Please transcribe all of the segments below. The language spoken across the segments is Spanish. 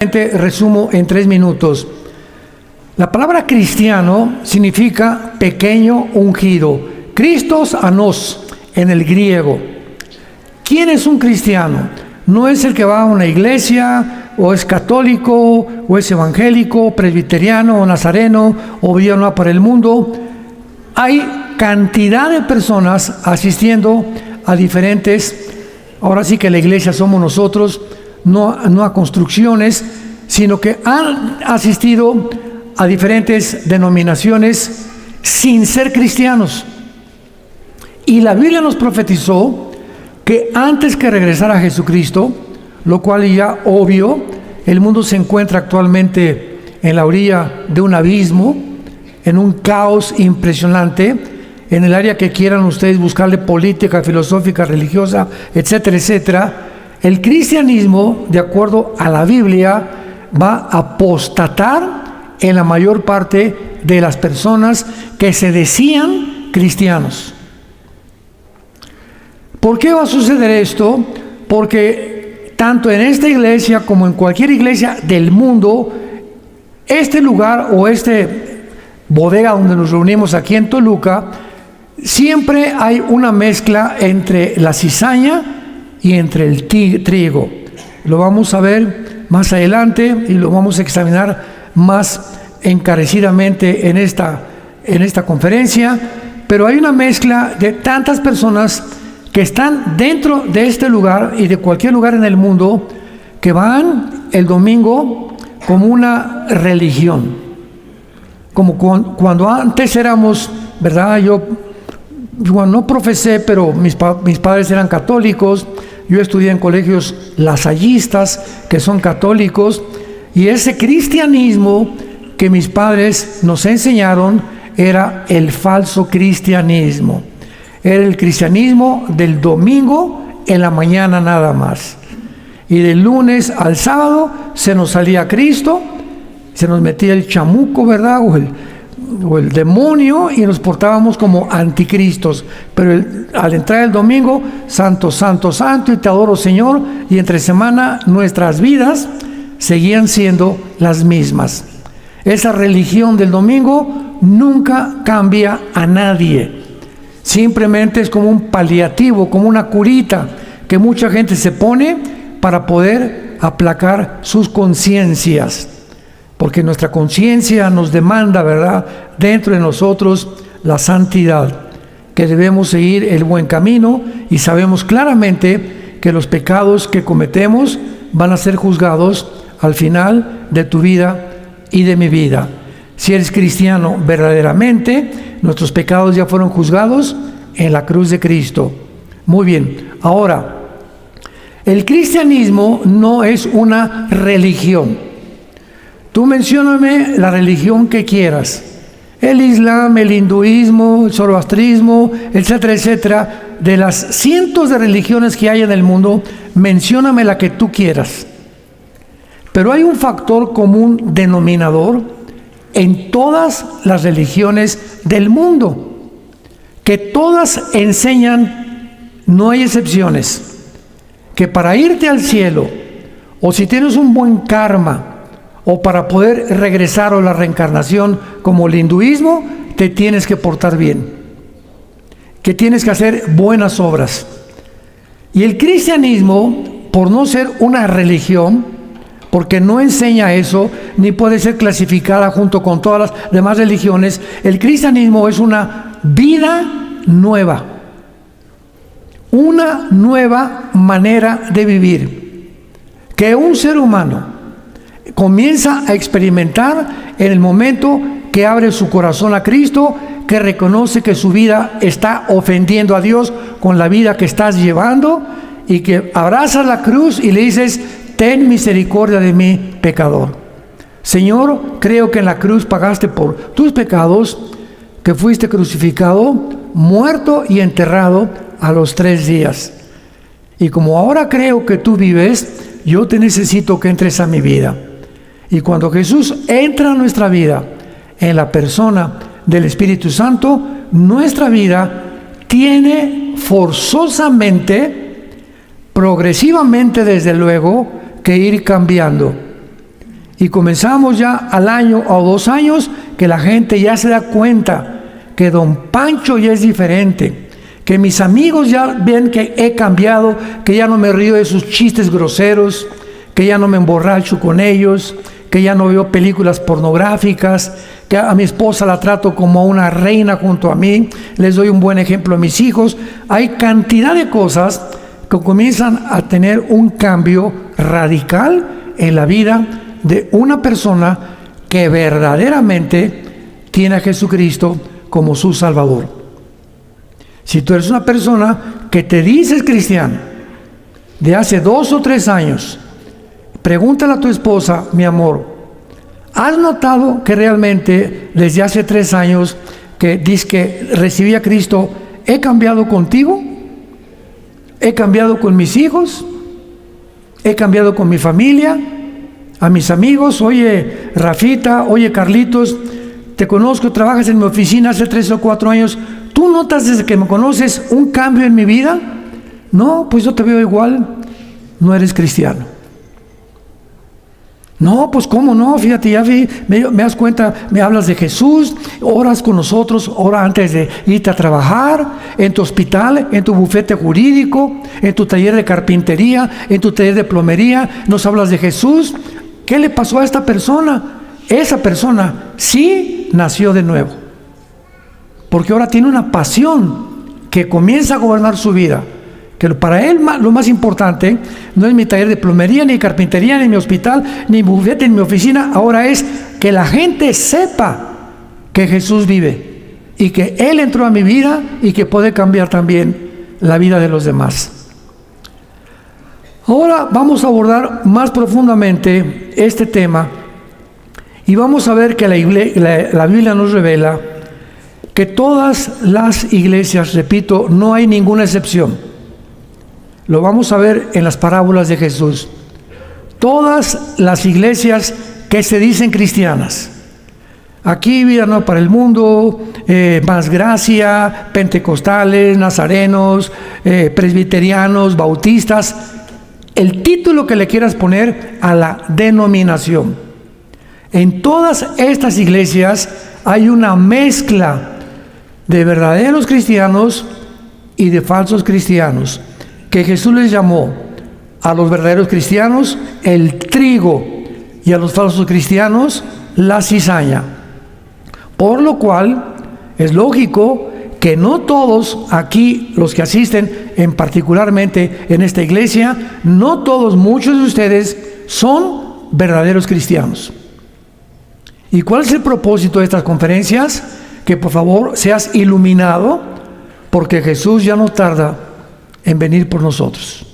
Resumo en 3 minutos. La palabra cristiano significa pequeño ungido. Christos anos en el griego. ¿Quién es un cristiano? No es el que va a una iglesia, o es católico, o es evangélico, presbiteriano, o nazareno, o villano por el mundo. Hay cantidad de personas asistiendo a diferentes, ahora sí que la iglesia somos nosotros, no a construcciones, sino que han asistido a diferentes denominaciones sin ser cristianos. Y la Biblia nos profetizó que antes que regresara Jesucristo, lo cual ya obvio, el mundo se encuentra actualmente en la orilla de un abismo, en un caos impresionante, en el área que quieran ustedes buscarle, política, filosófica, religiosa, etcétera, etcétera. El cristianismo, de acuerdo a la Biblia, va a apostatar en la mayor parte de las personas que se decían cristianos. ¿Por qué va a suceder esto? Porque tanto en esta iglesia como en cualquier iglesia del mundo, este lugar o este bodega donde nos reunimos aquí en Toluca, siempre hay una mezcla entre la cizaña y entre el trigo. Lo vamos a ver más adelante y lo vamos a examinar más encarecidamente en esta conferencia, pero hay una mezcla de tantas personas que están dentro de este lugar y de cualquier lugar en el mundo, que van el domingo como una religión, como cuando antes éramos, ¿verdad? Yo no profesé, pero mis padres eran católicos. Yo estudié en colegios lasallistas que son católicos, y ese cristianismo que mis padres nos enseñaron era el falso cristianismo. Era el cristianismo del domingo en la mañana nada más. Y del lunes al sábado se nos salía Cristo, se nos metía el chamuco, ¿verdad? O el demonio, y nos portábamos como anticristos. Pero al entrar el domingo, santo, santo, santo, y te adoro, Señor, y entre semana nuestras vidas seguían siendo las mismas. Esa religión del domingo nunca cambia a nadie. Simplemente es como un paliativo, como una curita que mucha gente se pone para poder aplacar sus conciencias. Porque nuestra conciencia nos demanda, ¿verdad?, dentro de nosotros la santidad, que debemos seguir el buen camino, y sabemos claramente que los pecados que cometemos van a ser juzgados al final de tu vida y de mi vida. Si eres cristiano verdaderamente, nuestros pecados ya fueron juzgados en la cruz de Cristo. Muy bien, ahora, el cristianismo no es una religión. Tú mencióname la religión que quieras. El Islam, el hinduismo, el zoroastrismo, etcétera, etcétera. De las cientos de religiones que hay en el mundo, mencióname la que tú quieras. Pero hay un factor común denominador en todas las religiones del mundo, que todas enseñan, no hay excepciones, que para irte al cielo, o si tienes un buen karma, o para poder regresar, o la reencarnación, como el hinduismo, te tienes que portar bien, que tienes que hacer buenas obras. Y el cristianismo, por no ser una religión, porque no enseña eso, ni puede ser clasificada junto con todas las demás religiones, el cristianismo es una vida nueva, una nueva manera de vivir, que un ser humano comienza a experimentar en el momento que abre su corazón a Cristo, que reconoce que su vida está ofendiendo a Dios con la vida que estás llevando, y que abrazas la cruz y le dices: ten misericordia de mí, pecador. Señor, creo que en la cruz pagaste por tus pecados, que fuiste crucificado, muerto y enterrado a los 3 días. Y como ahora creo que tú vives, yo te necesito que entres a mi vida. Y cuando Jesús entra a nuestra vida, en la persona del Espíritu Santo, nuestra vida tiene forzosamente, progresivamente desde luego, que ir cambiando. Y comenzamos ya al año o 2 años que la gente ya se da cuenta que don Pancho ya es diferente, que mis amigos ya ven que he cambiado, que ya no me río de sus chistes groseros, que ya no me emborracho con ellos, que ya no veo películas pornográficas, que a mi esposa la trato como a una reina junto a mí, les doy un buen ejemplo a mis hijos. Hay cantidad de cosas que comienzan a tener un cambio radical en la vida de una persona que verdaderamente tiene a Jesucristo como su Salvador. Si tú eres una persona que te dices cristiano de hace 2 o 3 años, pregúntale a tu esposa, mi amor, ¿has notado que realmente desde hace 3 años que dices que recibí a Cristo, he cambiado contigo? ¿He cambiado con mis hijos? ¿He cambiado con mi familia? A mis amigos, oye Rafita, oye Carlitos, te conozco, trabajas en mi oficina hace 3 o 4 años, ¿tú notas desde que me conoces un cambio en mi vida? No, pues yo te veo igual, no eres cristiano. No, pues cómo no, fíjate, ya vi, me das cuenta, me hablas de Jesús, oras con nosotros, ora antes de irte a trabajar, en tu hospital, en tu bufete jurídico, en tu taller de carpintería, en tu taller de plomería, nos hablas de Jesús. ¿Qué le pasó a esta persona? Esa persona sí nació de nuevo, porque ahora tiene una pasión que comienza a gobernar su vida, que para él lo más importante no es mi taller de plomería, ni carpintería, ni mi hospital, ni mi bufete, ni mi oficina. Ahora es que la gente sepa que Jesús vive y que Él entró a mi vida y que puede cambiar también la vida de los demás. Ahora vamos a abordar más profundamente este tema y vamos a ver que la Biblia nos revela que todas las iglesias, repito, no hay ninguna excepción. Lo vamos a ver en las parábolas de Jesús. Todas las iglesias que se dicen cristianas, aquí Vida Nueva para el Mundo, Más Gracia, pentecostales, nazarenos, presbiterianos, bautistas, el título que le quieras poner a la denominación. En todas estas iglesias hay una mezcla de verdaderos cristianos y de falsos cristianos, que Jesús les llamó a los verdaderos cristianos el trigo y a los falsos cristianos la cizaña. Por lo cual es lógico que no todos aquí, los que asisten particularmente en esta iglesia, no todos, muchos de ustedes son verdaderos cristianos. ¿Y cuál es el propósito de estas conferencias? Que por favor seas iluminado, porque Jesús ya no tarda en venir por nosotros.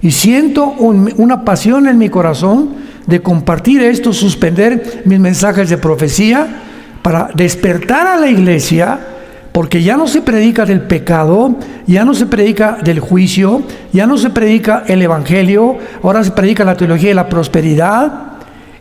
Y siento una pasión en mi corazón de compartir esto, suspender mis mensajes de profecía para despertar a la iglesia, porque ya no se predica del pecado, ya no se predica del juicio, ya no se predica el evangelio, ahora se predica la teología de la prosperidad.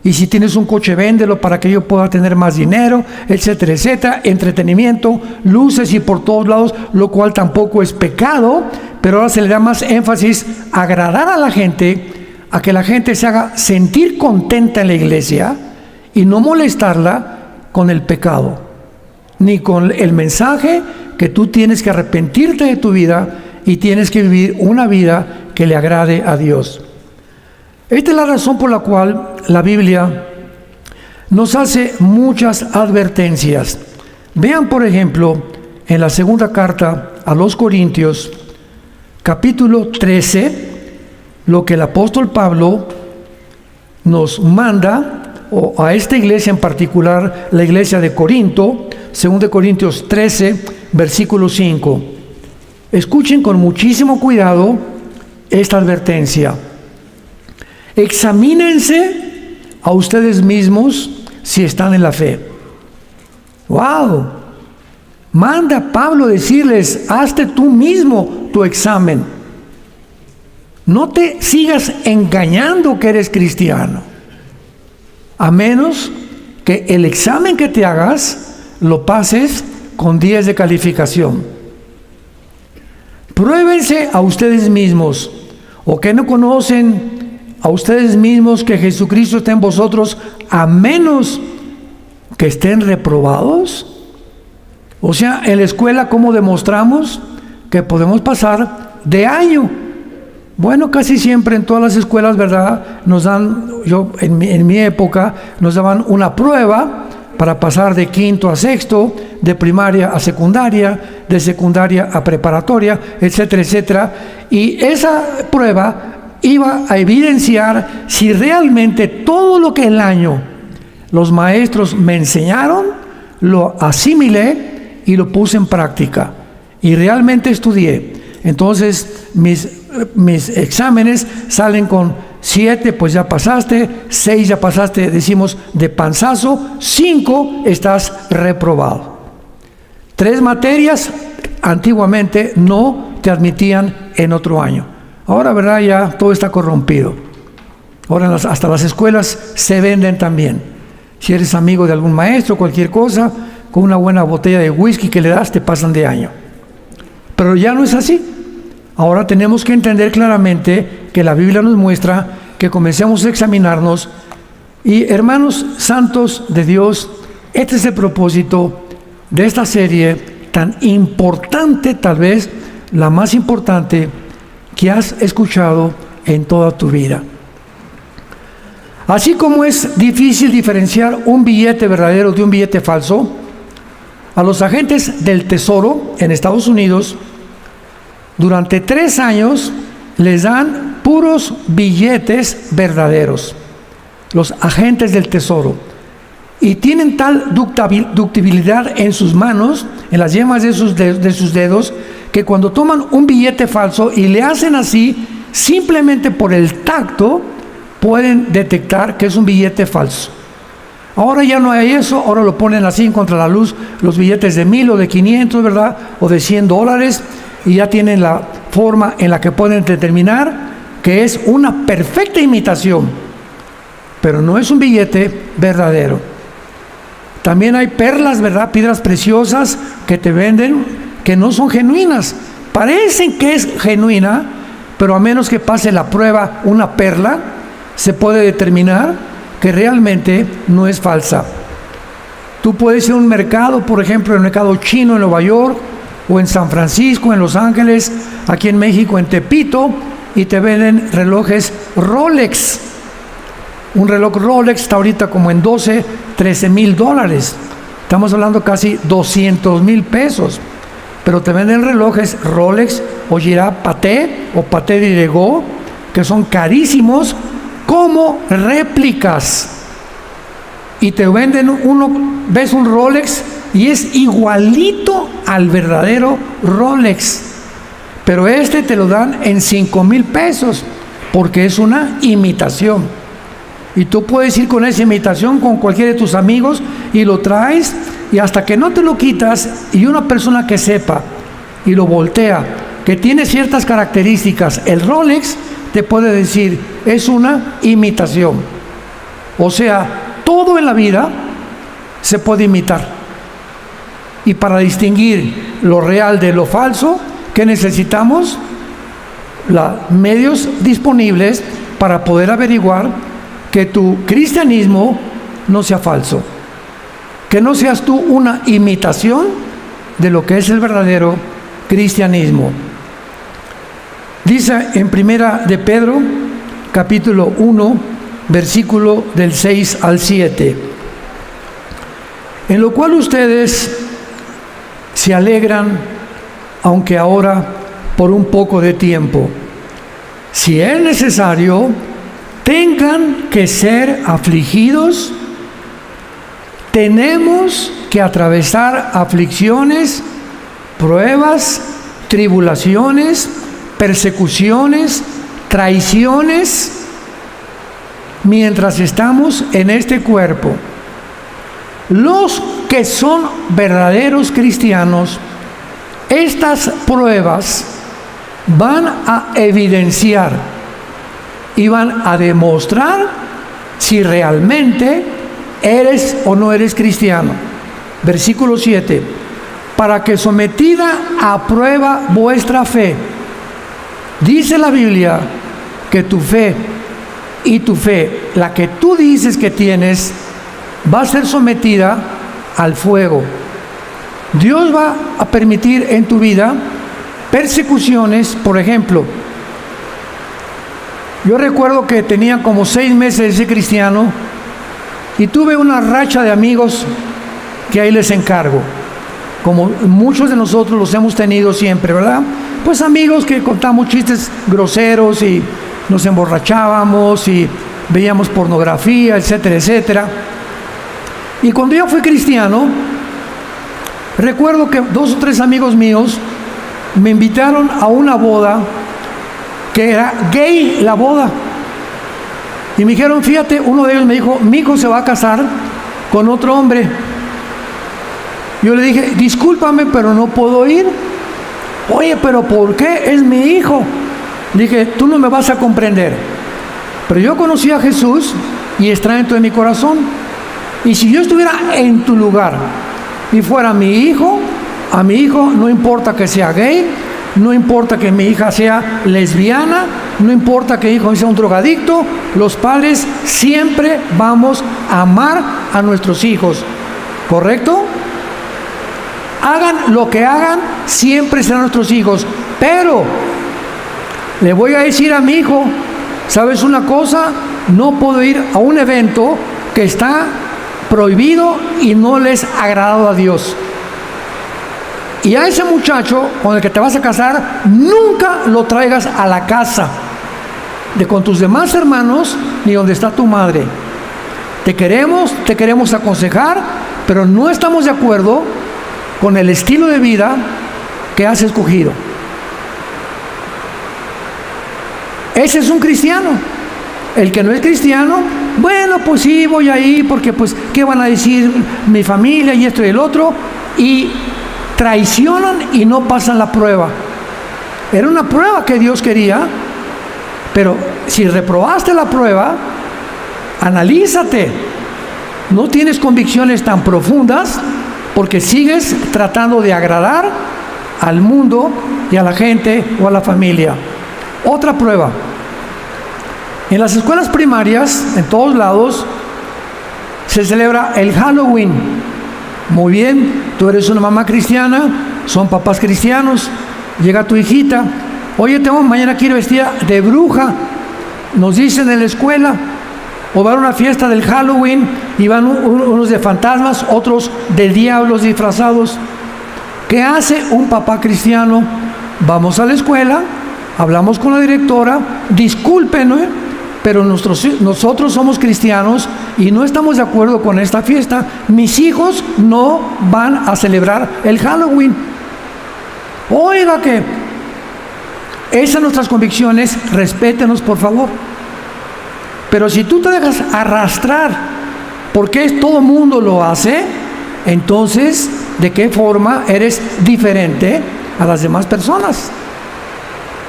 Y si tienes un coche, véndelo para que yo pueda tener más dinero, etcétera, etcétera. Entretenimiento, luces y por todos lados, lo cual tampoco es pecado, pero ahora se le da más énfasis a agradar a la gente, a que la gente se haga sentir contenta en la iglesia y no molestarla con el pecado, ni con el mensaje que tú tienes que arrepentirte de tu vida y tienes que vivir una vida que le agrade a Dios. Esta es la razón por la cual la Biblia nos hace muchas advertencias. Vean, por ejemplo, en la segunda carta a los Corintios, capítulo 13, lo que el apóstol Pablo nos manda, o a esta iglesia en particular, la iglesia de Corinto, 2 Corintios 13, versículo 5. Escuchen con muchísimo cuidado esta advertencia. Examínense a ustedes mismos si están en la fe. ¡Wow! Manda Pablo decirles, hazte tú mismo tu examen. No te sigas engañando que eres cristiano, a menos que el examen que te hagas lo pases con 10 de calificación. Pruébense a ustedes mismos, o que no conocen a ustedes mismos que Jesucristo esté en vosotros, a menos que estén reprobados. O sea, en la escuela, ¿cómo demostramos que podemos pasar de año? Bueno, casi siempre en todas las escuelas, ¿verdad? Nos dan, en mi época, nos daban una prueba para pasar de quinto a sexto, de primaria a secundaria, de secundaria a preparatoria, etcétera, etcétera. Y esa prueba iba a evidenciar si realmente todo lo que el año los maestros me enseñaron, lo asimilé y lo puse en práctica. Y realmente estudié. Entonces, mis exámenes salen con 7, pues ya pasaste, 6 ya pasaste, decimos de panzazo, 5 estás reprobado. 3 materias antiguamente no te admitían en otro año. Ahora, ¿verdad? Ya todo está corrompido. Ahora hasta las escuelas se venden también. Si eres amigo de algún maestro, cualquier cosa, con una buena botella de whisky que le das, te pasan de año. Pero ya no es así. Ahora tenemos que entender claramente que la Biblia nos muestra que comencemos a examinarnos. Y hermanos santos de Dios, este es el propósito de esta serie tan importante, tal vez la más importante que has escuchado en toda tu vida. Así como es difícil diferenciar un billete verdadero de un billete falso, a los agentes del Tesoro en Estados Unidos, durante 3 años les dan puros billetes verdaderos, los agentes del Tesoro, y tienen tal ductibilidad en sus manos, en las yemas de sus dedos, que cuando toman un billete falso y le hacen así, simplemente por el tacto, pueden detectar que es un billete falso. Ahora ya no hay eso, ahora lo ponen así contra la luz, los billetes de 1,000 o de 500, ¿verdad? O de $100, y ya tienen la forma en la que pueden determinar que es una perfecta imitación, pero no es un billete verdadero. También hay perlas, ¿verdad? Piedras preciosas que te venden que no son genuinas. Parecen que es genuina, pero a menos que pase la prueba una perla, se puede determinar que realmente no es falsa. Tú puedes ir a un mercado, por ejemplo, el mercado chino en Nueva York, o en San Francisco, en Los Ángeles, aquí en México, en Tepito, y te venden relojes Rolex. Un reloj Rolex está ahorita como en $13,000. Estamos hablando casi $200,000. Pero te venden relojes Rolex o Girard Patek o Patek Philippe, que son carísimos, como réplicas. Y te venden ves un Rolex y es igualito al verdadero Rolex, pero este te lo dan en $5,000 porque es una imitación. Y tú puedes ir con esa imitación con cualquiera de tus amigos y lo traes, y hasta que no te lo quitas, y una persona que sepa y lo voltea, que tiene ciertas características, el Rolex te puede decir es una imitación. O sea, todo en la vida se puede imitar. Y para distinguir lo real de lo falso, ¿qué necesitamos? Los medios disponibles para poder averiguar que tu cristianismo no sea falso, que no seas tú una imitación de lo que es el verdadero cristianismo. Dice en Primera de Pedro, capítulo 1, versículo del 6 al 7, en lo cual ustedes se alegran, aunque ahora por un poco de tiempo, si es necesario, tengan que ser afligidos. Tenemos que atravesar aflicciones, pruebas, tribulaciones, persecuciones, traiciones, mientras estamos en este cuerpo. Los que son verdaderos cristianos, estas pruebas van a evidenciar y van a demostrar si realmente eres o no eres cristiano. Versículo 7, para que sometida a prueba vuestra fe, dice la Biblia que tu fe y tu fe, la que tú dices que tienes, va a ser sometida al fuego. Dios va a permitir en tu vida persecuciones. Por ejemplo, yo recuerdo que tenía como 6 meses de ser cristiano y tuve una racha de amigos que ahí les encargo, como muchos de nosotros los hemos tenido siempre, ¿verdad? Pues amigos que contamos chistes groseros y nos emborrachábamos y veíamos pornografía, etcétera, etcétera. Y cuando yo fui cristiano, recuerdo que 2 o 3 amigos míos me invitaron a una boda que era gay, la boda. Y me dijeron, fíjate, uno de ellos me dijo, mi hijo se va a casar con otro hombre. Yo le dije, discúlpame, pero no puedo ir. Oye, pero ¿por qué? Es mi hijo. Le dije, tú no me vas a comprender. Pero yo conocí a Jesús y está dentro de mi corazón. Y si yo estuviera en tu lugar y fuera mi hijo, a mi hijo no importa que sea gay, no importa que mi hija sea lesbiana, no importa que mi hijo sea un drogadicto, los padres siempre vamos a amar a nuestros hijos. ¿Correcto? Hagan lo que hagan, siempre serán nuestros hijos. Pero le voy a decir a mi hijo, ¿sabes una cosa? No puedo ir a un evento que está prohibido y no les ha agradado a Dios. Y a ese muchacho con el que te vas a casar, nunca lo traigas a la casa con tus demás hermanos ni donde está tu madre. Te queremos aconsejar, pero no estamos de acuerdo con el estilo de vida que has escogido. Ese es un cristiano. El que no es cristiano, bueno, pues sí, voy ahí porque pues, ¿qué van a decir mi familia y esto y el otro? Y traicionan y no pasan la prueba. Era una prueba que Dios quería, pero si reprobaste la prueba, analízate. No tienes convicciones tan profundas porque sigues tratando de agradar al mundo y a la gente o a la familia. Otra prueba. En las escuelas primarias, en todos lados, se celebra el Halloween. Muy bien, tú eres una mamá cristiana, son papás cristianos, llega tu hijita, oye, mañana quiero vestida de bruja, nos dicen en la escuela, o van a una fiesta del Halloween y van unos de fantasmas, otros de diablos disfrazados. ¿Qué hace un papá cristiano? Vamos a la escuela, hablamos con la directora, disculpen, pero nosotros somos cristianos y no estamos de acuerdo con esta fiesta. Mis hijos no van a celebrar el Halloween. Oiga que esas son nuestras convicciones, respétenos por favor. Pero si tú te dejas arrastrar porque todo mundo lo hace, entonces ¿de qué forma eres diferente a las demás personas?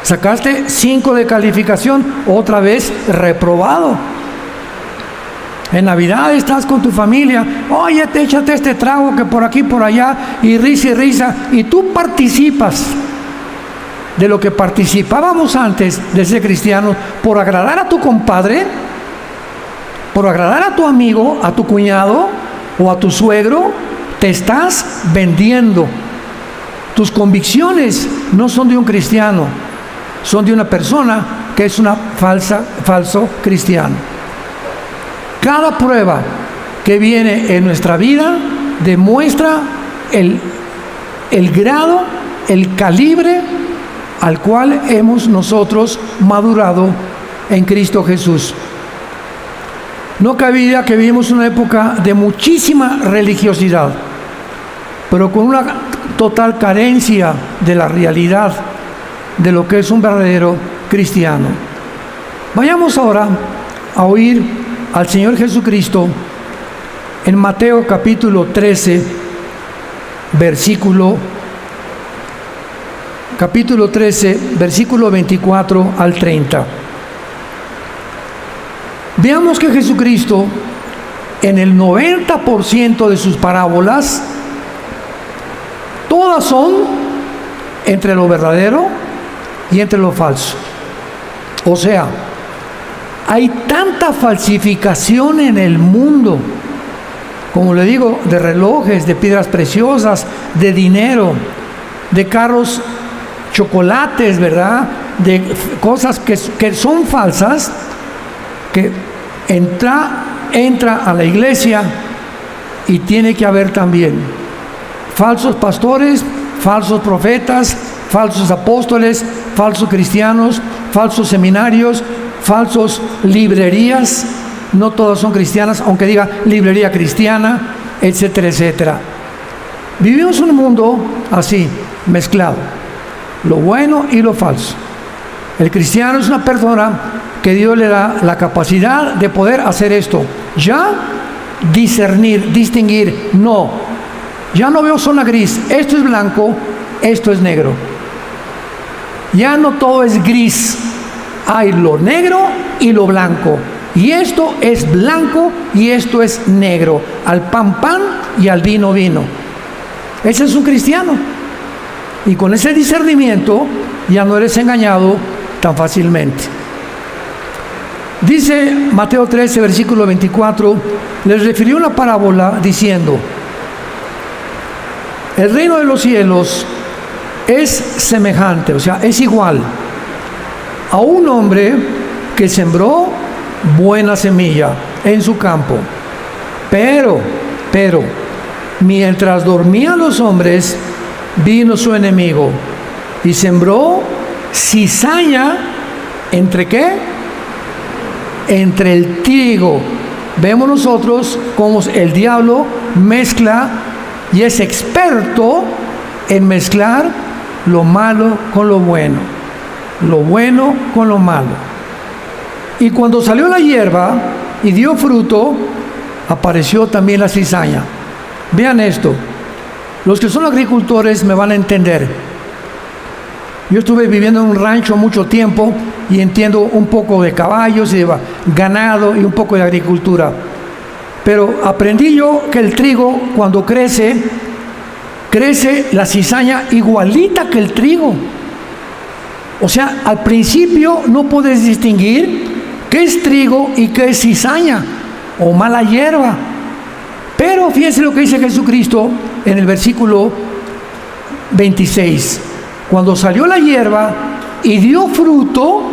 Sacaste 5 de calificación, otra vez reprobado. En Navidad estás con tu familia, oye, échate este trago que por aquí, por allá, y risa, y tú participas de lo que participábamos antes de ser cristianos, por agradar a tu compadre, por agradar a tu amigo, a tu cuñado o a tu suegro, te estás vendiendo. Tus convicciones no son de un cristiano, son de una persona que es una falso cristiano. Cada prueba que viene en nuestra vida demuestra el grado, el calibre al cual hemos nosotros madurado en Cristo Jesús. No cabe duda que vivimos una época de muchísima religiosidad, pero con una total carencia de la realidad de lo que es un verdadero cristiano. Vayamos ahora a oír al Señor Jesucristo en Mateo capítulo 13, versículo 24 al 30. Veamos que Jesucristo, en el 90% de sus parábolas, todas son entre lo verdadero y entre lo falso. O sea, Hay tanta falsificación en el mundo, como le digo, de relojes, de piedras preciosas, de dinero, de carros, chocolates, ¿verdad? De cosas que son falsas, que entra a la iglesia y tiene que haber también falsos pastores, falsos profetas, falsos apóstoles, falsos cristianos, falsos seminarios, falsos librerías. No todas son cristianas, aunque diga librería cristiana, etcétera, etcétera. Vivimos un mundo así, mezclado, lo bueno y lo falso. El cristiano es una persona que Dios le da la capacidad de poder hacer esto. Ya discernir, distinguir, no. Ya no veo zona gris. Esto es blanco, esto es negro. Ya no todo es gris. Hay lo negro y lo blanco. Y esto es blanco y esto es negro. Al pan, pan y al vino, vino. Ese es un cristiano. Y con ese discernimiento ya no eres engañado tan fácilmente. Dice Mateo 13, versículo 24, les refirió una parábola diciendo: el reino de los cielos es semejante, o sea, es igual a un hombre que sembró buena semilla en su campo. Pero, mientras dormían los hombres, vino su enemigo y sembró cizaña, ¿entre qué? Entre el trigo. Vemos nosotros cómo el diablo mezcla y es experto en mezclar lo malo con lo bueno con lo malo. Y cuando salió la hierba y dio fruto, apareció también la cizaña. Vean esto, los que son agricultores me van a entender. Yo estuve viviendo en un rancho mucho tiempo y entiendo un poco de caballos y de ganado y un poco de agricultura. Pero aprendí yo que el trigo, cuando crece la cizaña igualita que el trigo. O sea, al principio no puedes distinguir qué es trigo y qué es cizaña o mala hierba. Pero fíjense lo que dice Jesucristo en el versículo 26. Cuando salió la hierba y dio fruto,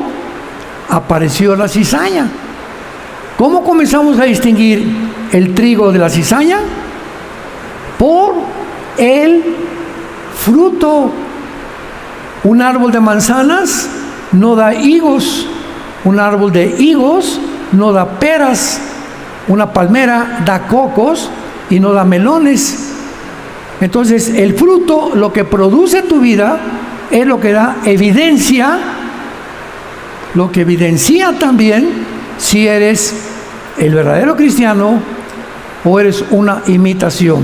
apareció la cizaña. ¿Cómo comenzamos a distinguir el trigo de la cizaña? Por el fruto. Un árbol de manzanas no da higos, un árbol de higos no da peras, una palmera da cocos y no da melones. Entonces, el fruto, lo que produce tu vida, es lo que da evidencia, lo que evidencia también si eres el verdadero cristiano o eres una imitación.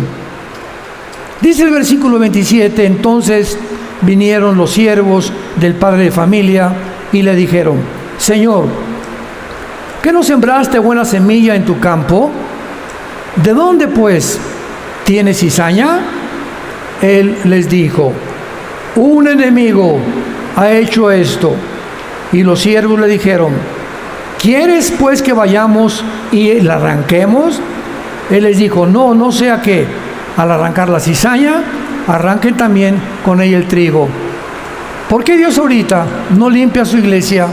Dice el versículo 27, entonces vinieron los siervos del padre de familia y le dijeron: Señor, ¿qué no sembraste buena semilla en tu campo? ¿De dónde pues tienes cizaña? Él les dijo: un enemigo ha hecho esto. Y los siervos le dijeron: ¿quieres pues que vayamos y la arranquemos? Él les dijo: no sea que al arrancar la cizaña arranquen también con ella el trigo. ¿Por qué Dios ahorita no limpia su iglesia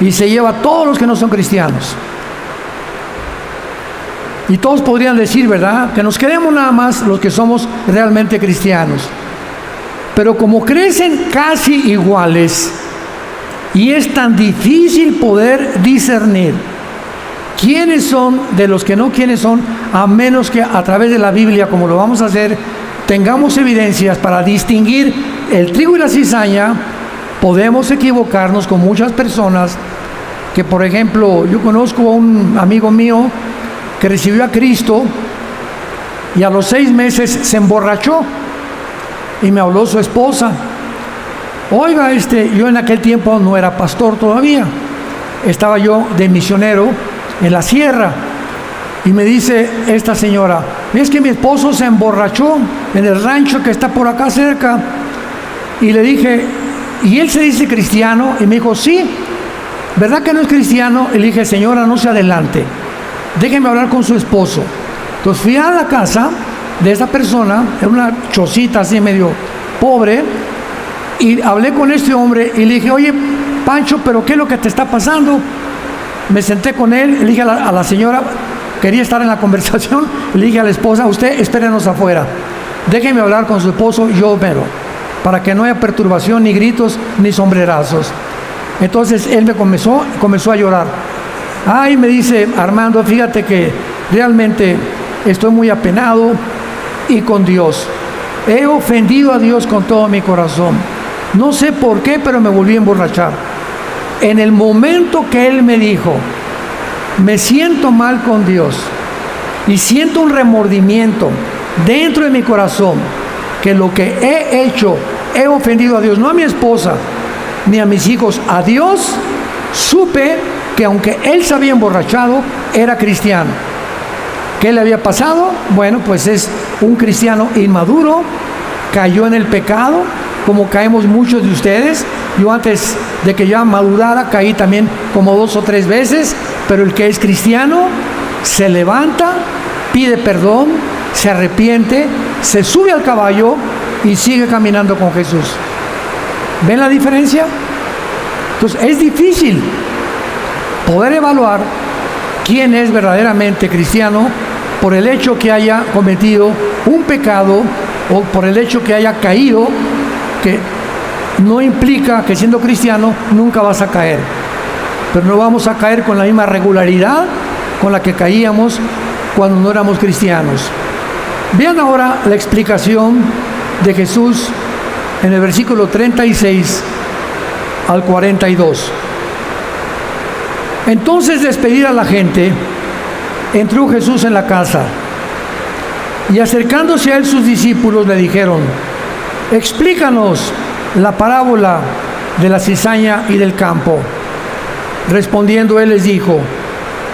y se lleva a todos los que no son cristianos? Y todos podrían decir, ¿verdad?, que nos quedemos nada más los que somos realmente cristianos. Pero como crecen casi iguales y es tan difícil poder discernir quiénes son de los que no quiénes son, a menos que a través de la Biblia, como lo vamos a hacer, tengamos evidencias para distinguir el trigo y la cizaña, podemos equivocarnos con muchas personas que, por ejemplo, yo conozco a un amigo mío que recibió a Cristo y a los 6 meses se emborrachó y me habló su esposa. Oiga, yo en aquel tiempo no era pastor todavía, estaba yo de misionero en la sierra, y me dice esta señora: es que mi esposo se emborrachó en el rancho que está por acá cerca. Y le dije: ¿y él se dice cristiano? Y me dijo: sí. ¿verdad que no es cristiano? Y le dije, señora, no se adelante, déjeme hablar con su esposo. Entonces fui a la casa de esa persona, era una chocita así medio pobre, y hablé con este hombre y le dije, oye, Pancho, ¿pero qué es lo que te está pasando? Me senté con él, le dije a la señora, quería estar en la conversación, le dije a la esposa, usted espérenos afuera, déjeme hablar con su esposo, yo mero, para que no haya perturbación, ni gritos, ni sombrerazos. Entonces él me comenzó a llorar. Ay, me dice, Armando, fíjate que realmente estoy muy apenado y con Dios. He ofendido a Dios con todo mi corazón. No sé por qué, pero me volví a emborrachar. En el momento que él me dijo, me siento mal con Dios y siento un remordimiento dentro de mi corazón, que lo que he hecho, he ofendido a Dios, no a mi esposa, ni a mis hijos, a Dios, supe que aunque él se había emborrachado, era cristiano. ¿Qué le había pasado? Bueno, pues es un cristiano inmaduro, cayó en el pecado, como caemos muchos de ustedes. Yo antes de que ya madurara, caí también como 2 o 3 veces, pero el que es cristiano se levanta, pide perdón, se arrepiente, se sube al caballo y sigue caminando con Jesús. ¿Ven la diferencia? Entonces es difícil poder evaluar quién es verdaderamente cristiano por el hecho que haya cometido un pecado o por el hecho que haya caído, que no implica que siendo cristiano nunca vas a caer, pero no vamos a caer con la misma regularidad con la que caíamos cuando no éramos cristianos. Vean ahora la explicación de Jesús en el versículo 36 al 42. Entonces, despedida a la gente, entró Jesús en la casa, y acercándose a él sus discípulos le dijeron, explícanos la parábola de la cizaña y del campo. Respondiendo él les dijo,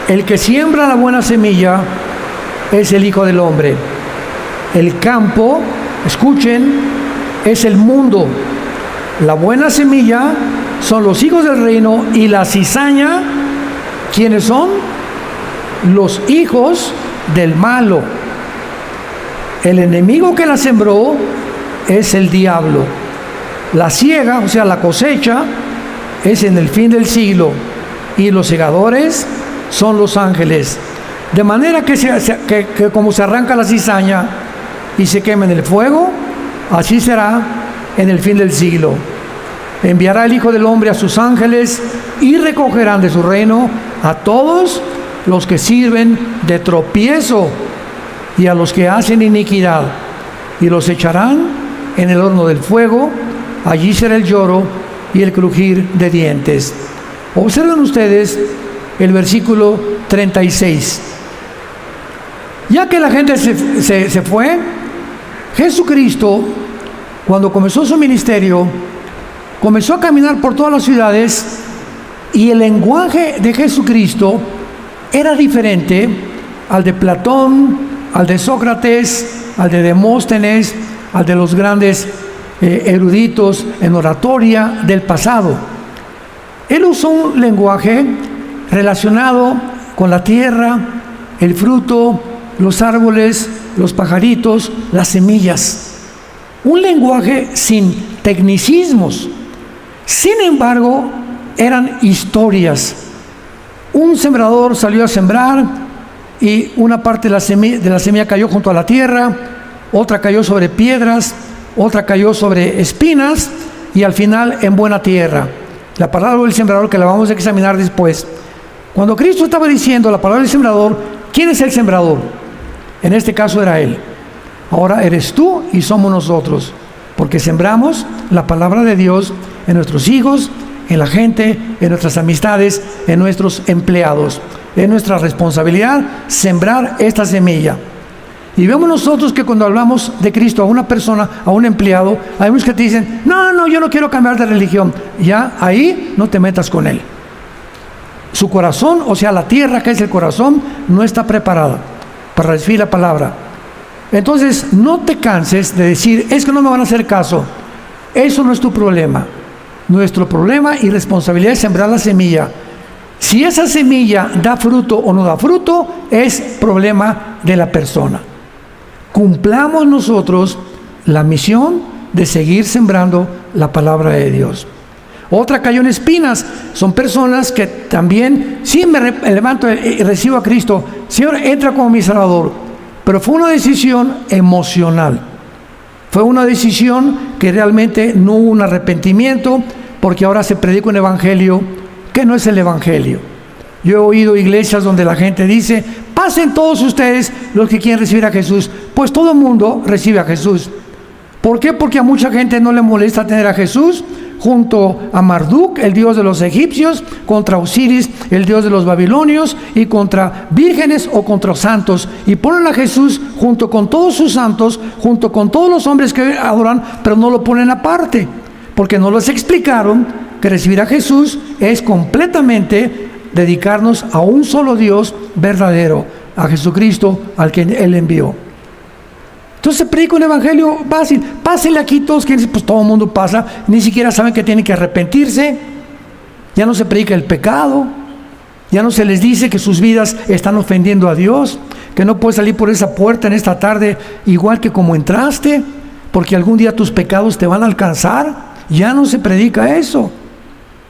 el que siembra la buena semilla es el Hijo del Hombre. El campo, escuchen, es el mundo. La buena semilla son los hijos del reino, y la cizaña, ¿quiénes son? Los hijos del malo. El enemigo que la sembró es el diablo. La siega, o sea, la cosecha, es en el fin del siglo, y los segadores son los ángeles. De manera que como se arranca la cizaña y se quema en el fuego, así será en el fin del siglo. Enviará el Hijo del Hombre a sus ángeles, y recogerán de su reino a todos los que sirven de tropiezo y a los que hacen iniquidad, y los echarán en el horno del fuego. Allí será el lloro y el crujir de dientes. Observen ustedes el versículo 36. Ya que la gente se fue, Jesucristo, cuando comenzó su ministerio, comenzó a caminar por todas las ciudades, y el lenguaje de Jesucristo era diferente al de Platón, al de Sócrates, al de Demóstenes, al de los grandes eruditos en oratoria del pasado. Él usó un lenguaje relacionado con la tierra, el fruto, los árboles, los pajaritos, las semillas. Un lenguaje sin tecnicismos. Sin embargo, eran historias. Un sembrador salió a sembrar, y una parte de la semilla cayó junto a la tierra, otra cayó sobre piedras, otra cayó sobre espinas, y al final en buena tierra. La palabra del sembrador, que la vamos a examinar después. Cuando Cristo estaba diciendo la palabra del sembrador, ¿quién es el sembrador? En este caso era Él. Ahora eres tú y somos nosotros, porque sembramos la palabra de Dios en nuestros hijos, en la gente, en nuestras amistades, en nuestros empleados. Es nuestra responsabilidad sembrar esta semilla. Y vemos nosotros que cuando hablamos de Cristo a una persona, a un empleado, hay muchos que te dicen, no, yo no quiero cambiar de religión. Ya ahí no te metas con él. Su corazón, o sea, la tierra que es el corazón, no está preparada para recibir la palabra. Entonces, no te canses de decir, es que no me van a hacer caso. Eso no es tu problema. Nuestro problema y responsabilidad es sembrar la semilla. Si esa semilla da fruto o no da fruto, es problema de la persona. Cumplamos nosotros la misión de seguir sembrando la palabra de Dios. Otra cayó en espinas. Son personas que también, sí me levanto y recibo a Cristo, Señor, entra como mi Salvador. Pero fue una decisión emocional. Fue una decisión que realmente no hubo un arrepentimiento, porque ahora se predica un evangelio que no es el evangelio. Yo he oído iglesias donde la gente dice, pasen todos ustedes los que quieren recibir a Jesús. Pues todo el mundo recibe a Jesús. ¿Por qué? Porque a mucha gente no le molesta tener a Jesús junto a Marduk, el dios de los egipcios, contra Osiris, el dios de los babilonios, y contra vírgenes o contra santos. Y ponen a Jesús junto con todos sus santos, junto con todos los hombres que adoran, pero no lo ponen aparte, porque no les explicaron que recibir a Jesús es completamente dedicarnos a un solo Dios verdadero, a Jesucristo, al que Él envió. Entonces se predica un evangelio fácil. Pásenle aquí todos, que pues todo el mundo pasa, ni siquiera saben que tienen que arrepentirse. Ya no se predica el pecado, ya no se les dice que sus vidas están ofendiendo a Dios, que no puedes salir por esa puerta en esta tarde igual que como entraste, porque algún día tus pecados te van a alcanzar. Ya no se predica eso.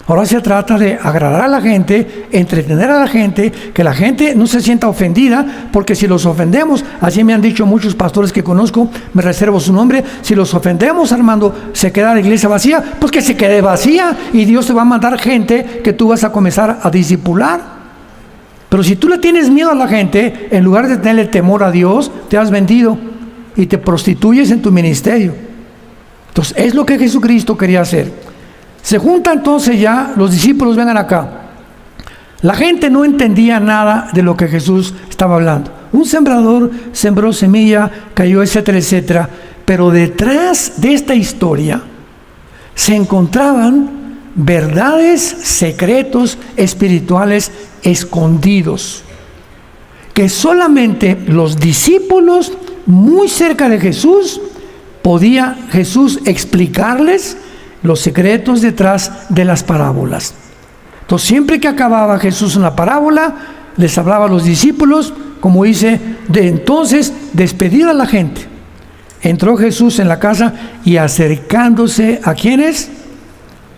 Ahora se trata de agradar a la gente, entretener a la gente, que la gente no se sienta ofendida, porque si los ofendemos, así me han dicho muchos pastores que conozco, me reservo su nombre, si los ofendemos, Armando, se queda la iglesia vacía, pues que se quede vacía, y Dios te va a mandar gente que tú vas a comenzar a discipular. Pero si tú le tienes miedo a la gente, en lugar de tenerle temor a Dios, te has vendido y te prostituyes en tu ministerio. Entonces, es lo que Jesucristo quería hacer. Se juntan entonces ya, los discípulos vengan acá. La gente no entendía nada de lo que Jesús estaba hablando. Un sembrador sembró semilla, cayó, etcétera, etcétera. Pero detrás de esta historia se encontraban verdades, secretos espirituales escondidos, que solamente los discípulos muy cerca de Jesús podía Jesús explicarles los secretos detrás de las parábolas. Entonces, siempre que acababa Jesús una parábola, les hablaba a los discípulos, como dice, de entonces despedir a la gente. Entró Jesús en la casa y acercándose a ¿quiénes?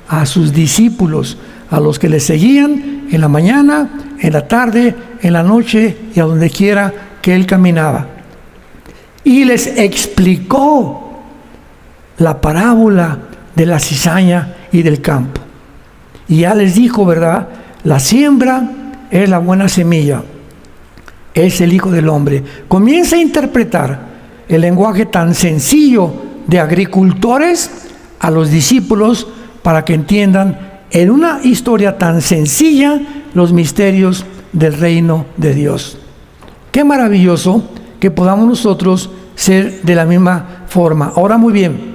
A sus discípulos, a los que le seguían en la mañana, en la tarde, en la noche y a donde quiera que él caminaba. Y les explicó la parábola de la cizaña y del campo. Y ya les dijo, ¿verdad? La siembra es la buena semilla, es el Hijo del Hombre. Comienza a interpretar el lenguaje tan sencillo de agricultores a los discípulos para que entiendan en una historia tan sencilla los misterios del reino de Dios. Qué maravilloso que podamos nosotros ser de la misma forma. Ahora, muy bien,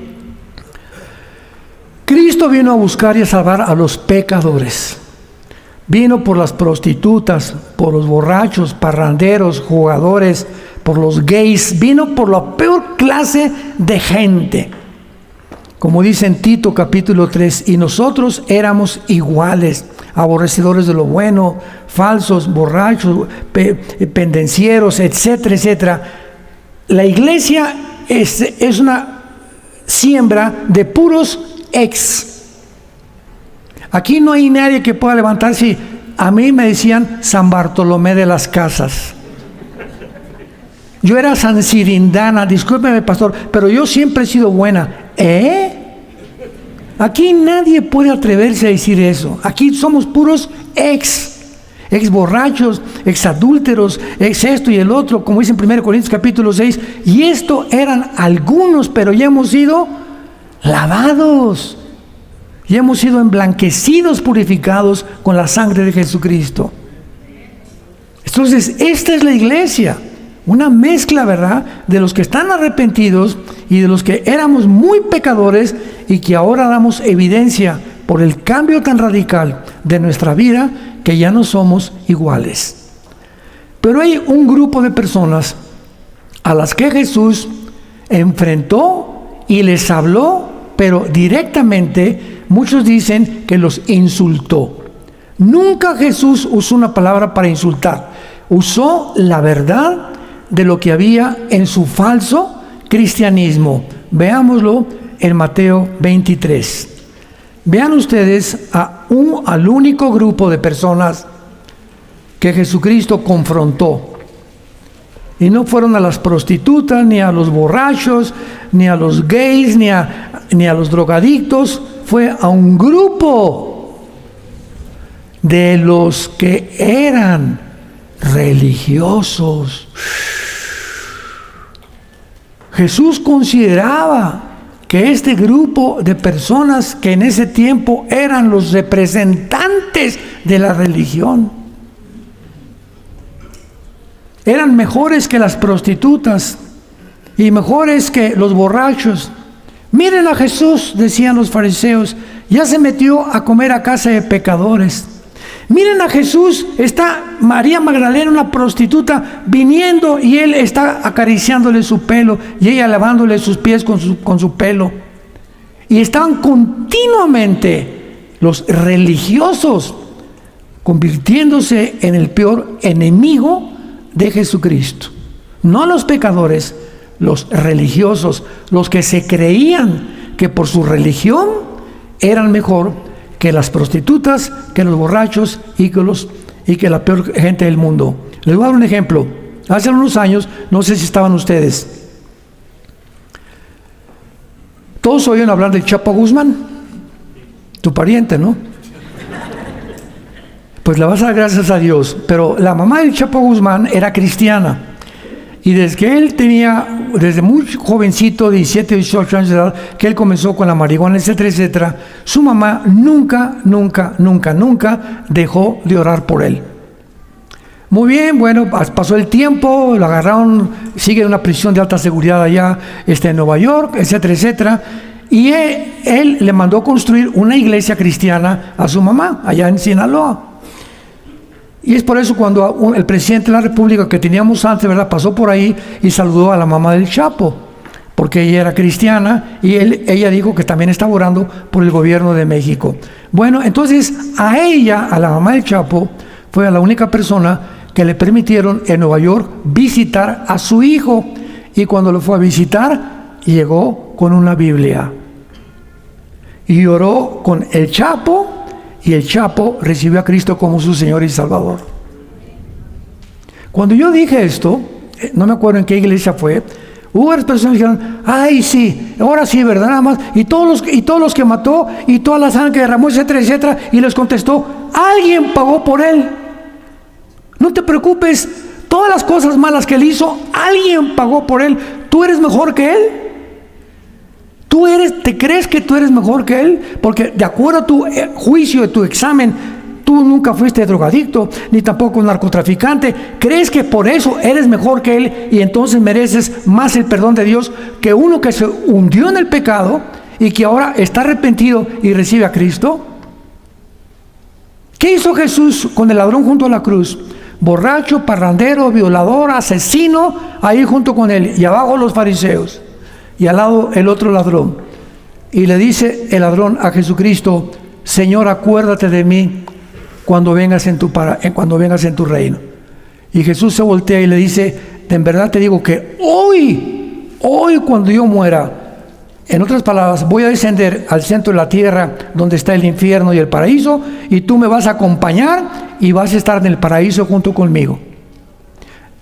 Cristo vino a buscar y a salvar a los pecadores. Vino por las prostitutas, por los borrachos, parranderos, jugadores, por los gays. Vino por la peor clase de gente. Como dice en Tito capítulo 3, y nosotros éramos iguales, aborrecedores de lo bueno, falsos, borrachos, pendencieros, etcétera, etcétera. La iglesia es una siembra de puros ex. Aquí no hay nadie que pueda levantarse. A mí me decían San Bartolomé de las Casas. Yo era San Cirindana, discúlpeme, pastor, pero yo siempre he sido buena. Aquí nadie puede atreverse a decir eso. Aquí somos puros ex borrachos, ex adúlteros, ex esto y el otro, como dice en 1 Corintios capítulo 6. Y esto eran algunos, pero ya hemos sido lavados, y hemos sido emblanquecidos, purificados con la sangre de Jesucristo. Entonces, esta es la iglesia, una mezcla, ¿verdad?, de los que están arrepentidos y de los que éramos muy pecadores y que ahora damos evidencia por el cambio tan radical de nuestra vida que ya no somos iguales. Pero hay un grupo de personas a las que Jesús enfrentó y les habló, pero directamente. Muchos dicen que los insultó. Nunca Jesús usó una palabra para insultar. Usó la verdad de lo que había en su falso cristianismo. Veámoslo en Mateo 23. Vean ustedes al único grupo de personas que Jesucristo confrontó. Y no fueron a las prostitutas, ni a los borrachos, ni a los gays, ni a los drogadictos. Fue a un grupo de los que eran religiosos. Jesús consideraba que este grupo de personas que en ese tiempo eran los representantes de la religión eran mejores que las prostitutas y mejores que los borrachos. Miren a Jesús, decían los fariseos, ya se metió a comer a casa de pecadores. Miren a Jesús, está María Magdalena, una prostituta, viniendo y él está acariciándole su pelo y ella lavándole sus pies con su pelo. Y estaban continuamente los religiosos convirtiéndose en el peor enemigo de Jesucristo. No los pecadores, los religiosos, los que se creían que por su religión eran mejor que las prostitutas, que los borrachos y que la peor gente del mundo. Les voy a dar un ejemplo. Hace unos años, no sé si estaban ustedes, todos oyen hablar del Chapo Guzmán, tu pariente, ¿no? Pues le vas a dar gracias a Dios, pero la mamá del Chapo Guzmán era cristiana. Y desde que él tenía, desde muy jovencito, 17, 18 años de edad, que él comenzó con la marihuana, etcétera, etcétera, su mamá nunca dejó de orar por él. Muy bien, bueno, pasó el tiempo, lo agarraron, sigue en una prisión de alta seguridad allá en Nueva York, etcétera, etcétera. Y él le mandó construir una iglesia cristiana a su mamá, allá en Sinaloa. Y es por eso cuando el presidente de la República que teníamos antes, ¿verdad?, pasó por ahí y saludó a la mamá del Chapo, porque ella era cristiana y ella dijo que también estaba orando por el gobierno de México. Bueno, entonces a ella, a la mamá del Chapo, fue la única persona que le permitieron en Nueva York visitar a su hijo. Y cuando lo fue a visitar, llegó con una Biblia. Y oró con el Chapo. Y el Chapo recibió a Cristo como su Señor y Salvador. Cuando yo dije esto, no me acuerdo en qué iglesia fue, hubo varias personas que dijeron, ay sí, ahora sí, ¿verdad? Nada más, y todos los que mató, y toda la sangre que derramó, etcétera, etcétera, y les contestó, alguien pagó por él. No te preocupes, todas las cosas malas que él hizo, alguien pagó por él. ¿Tú eres mejor que él? ¿Te crees que tú eres mejor que él? Porque de acuerdo a tu juicio, de tu examen, tú nunca fuiste drogadicto, ni tampoco narcotraficante. ¿Crees que por eso eres mejor que él y entonces mereces más el perdón de Dios que uno que se hundió en el pecado y que ahora está arrepentido y recibe a Cristo? ¿Qué hizo Jesús con el ladrón junto a la cruz? Borracho, parrandero, violador, asesino, ahí junto con él, y abajo los fariseos. Y al lado el otro ladrón. Y le dice el ladrón a Jesucristo, Señor, acuérdate de mí cuando vengas en tu reino. Y Jesús se voltea y le dice, en verdad te digo que hoy cuando yo muera, en otras palabras, voy a descender al centro de la tierra donde está el infierno y el paraíso, y tú me vas a acompañar y vas a estar en el paraíso junto conmigo.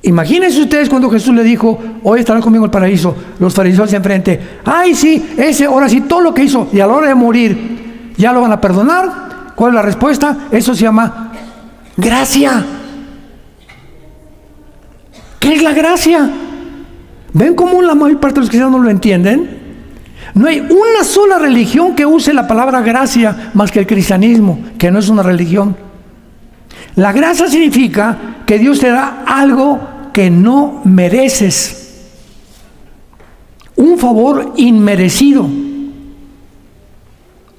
Imagínense ustedes cuando Jesús le dijo, hoy estarán conmigo en el paraíso, los fariseos enfrente, ay sí, ahora sí, todo lo que hizo, y a la hora de morir, ¿ya lo van a perdonar? ¿Cuál es la respuesta? Eso se llama gracia. ¿Qué es la gracia? ¿Ven cómo la mayor parte de los cristianos no lo entienden? No hay una sola religión que use la palabra gracia más que el cristianismo, que no es una religión. La gracia significa que Dios te da algo que no mereces, un favor inmerecido.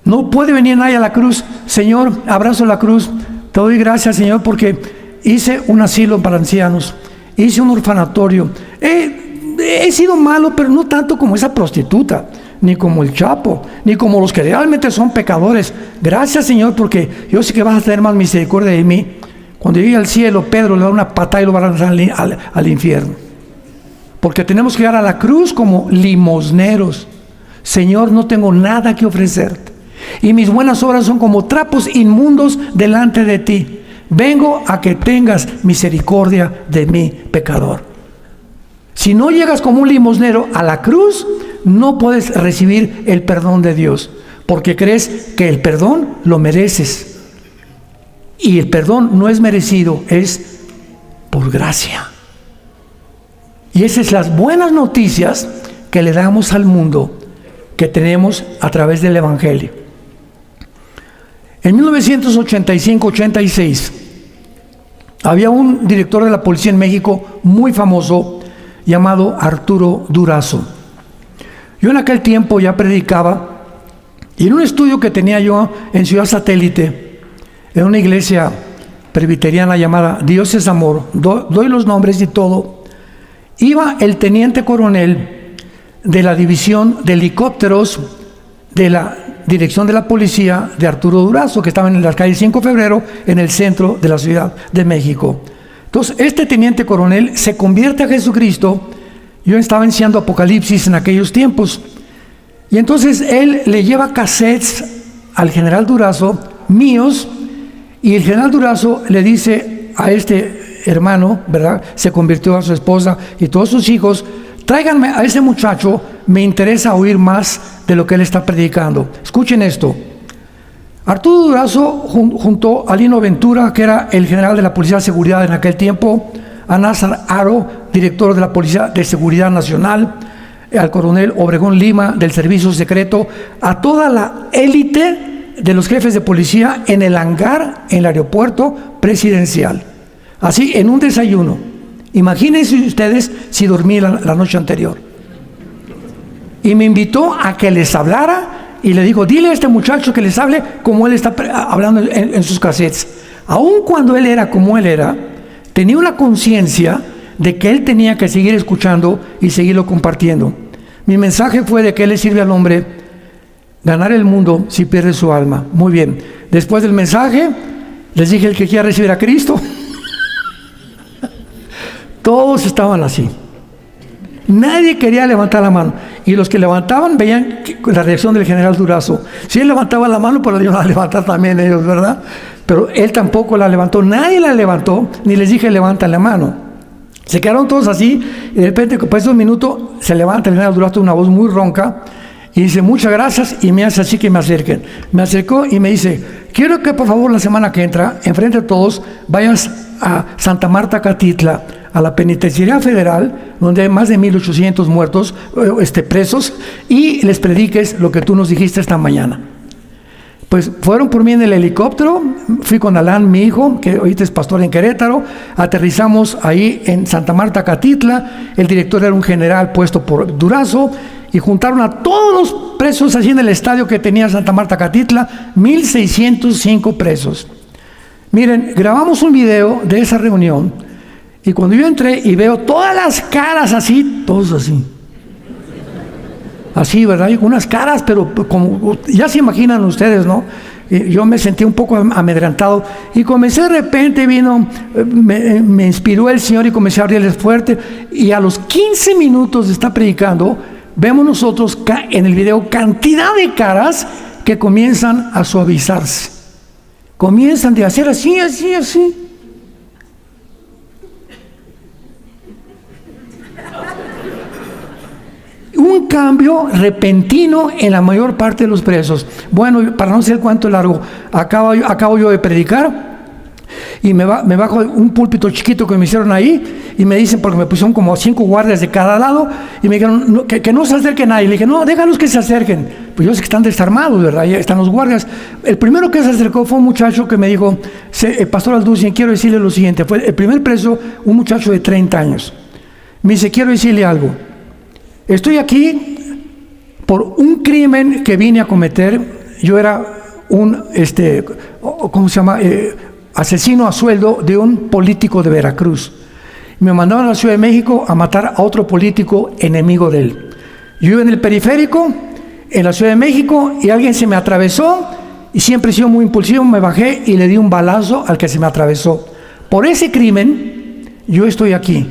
No puede venir nadie a la cruz, Señor, abrazo la cruz, te doy gracias, Señor, porque hice un asilo para ancianos, hice un orfanatorio, he sido malo, pero no tanto como esa prostituta. ni como el Chapo, ni como los que realmente son pecadores. Gracias, Señor, porque yo sé que vas a tener más misericordia de mí. Cuando llegue al cielo, Pedro le da una patada y lo va a lanzar al infierno. Porque tenemos que llegar a la cruz como limosneros. Señor, no tengo nada que ofrecerte, y mis buenas obras son como trapos inmundos delante de ti. Vengo a que tengas misericordia de mí, pecador. Si no llegas como un limosnero a la cruz, no puedes recibir el perdón de Dios, porque crees que el perdón lo mereces. Y el perdón no es merecido, es por gracia. Y esas son las buenas noticias que le damos al mundo, que tenemos a través del Evangelio. En 1985-86 había un director de la policía en México muy famoso llamado Arturo Durazo. Yo en aquel tiempo ya predicaba, y en un estudio que tenía yo en Ciudad Satélite, en una iglesia presbiteriana llamada Dios es Amor, doy los nombres y todo, iba el teniente coronel de la división de helicópteros de la dirección de la policía de Arturo Durazo, que estaba en la calle 5 de febrero, en el centro de la Ciudad de México. Entonces, este teniente coronel se convierte a Jesucristo. Yo estaba enseñando Apocalipsis en aquellos tiempos, y entonces él le lleva cassettes al general Durazo, míos, y el general Durazo le dice a este hermano, ¿verdad? Se convirtió a su esposa y todos sus hijos: tráiganme a ese muchacho, me interesa oír más de lo que él está predicando. Escuchen esto. Arturo Durazo junto a Lino Ventura, que era el general de la Policía de Seguridad en aquel tiempo, a Názar Haro, director de la Policía de Seguridad Nacional, al coronel Obregón Lima del Servicio Secreto, a toda la élite de los jefes de policía en el hangar, en el aeropuerto presidencial. Así, en un desayuno. Imagínense ustedes si dormí la noche anterior. Y me invitó a que les hablara, y le dijo: dile a este muchacho que les hable como él está hablando en sus cassettes. Aun cuando él era como él era, tenía una conciencia de que él tenía que seguir escuchando y seguirlo compartiendo. Mi mensaje fue de que le sirve al hombre ganar el mundo si pierde su alma. Muy bien. Después del mensaje, les dije: el que quiera recibir a Cristo. Todos estaban así. Nadie quería levantar la mano. Y los que levantaban veían la reacción del general Durazo. Si él levantaba la mano, pues la iban a levantar también ellos, ¿verdad? Pero él tampoco la levantó. Nadie la levantó, ni les dije: levantan la mano. Se quedaron todos así, y de repente, después de un minuto, se levanta el general Durazo, una voz muy ronca, y dice: muchas gracias, y me hace así que me acerquen. Me acercó y me dice: quiero que por favor la semana que entra, enfrente de todos, vayas a Santa Marta, Catitla, a la penitenciaría federal, donde hay más de 1,800 muertos, presos, y les prediques lo que tú nos dijiste esta mañana. Pues fueron por mí en el helicóptero, fui con Alán, mi hijo, que ahorita es pastor en Querétaro, aterrizamos ahí en Santa Marta, Catitla, el director era un general puesto por Durazo, y juntaron a todos los presos así en el estadio que tenía Santa Marta, Catitla, 1,605 presos. Miren, grabamos un video de esa reunión, y cuando yo entré y veo todas las caras así, todos así. Así, ¿verdad? Y unas caras, pero como ya se imaginan ustedes, ¿no? Yo me sentí un poco amedrentado y comencé de repente, me inspiró el Señor y comencé a abrirles fuerte, y a los 15 minutos de estar predicando, vemos nosotros en el video cantidad de caras que comienzan a suavizarse. Comienzan de hacer así, así, así. Un cambio repentino en la mayor parte de los presos. Bueno, para no hacer el cuento largo, acabo yo de predicar, y me bajo un púlpito chiquito que me hicieron ahí, y me dicen, porque me pusieron como 5 guardias de cada lado, y me dijeron que no se acerque nadie. Le dije: no, déjalos que se acerquen. Pues yo sé que están desarmados, ¿verdad? Ahí están los guardias. El primero que se acercó fue un muchacho que me dijo: Pastor Alducin, quiero decirle lo siguiente. Fue el primer preso, un muchacho de 30 años. Me dice: quiero decirle algo. Estoy aquí por un crimen que vine a cometer. Yo era un, asesino a sueldo de un político de Veracruz. Me mandaron a la Ciudad de México a matar a otro político enemigo de él. Yo iba en el periférico en la Ciudad de México y alguien se me atravesó y siempre he sido muy impulsivo, me bajé y le di un balazo al que se me atravesó. Por ese crimen yo estoy aquí,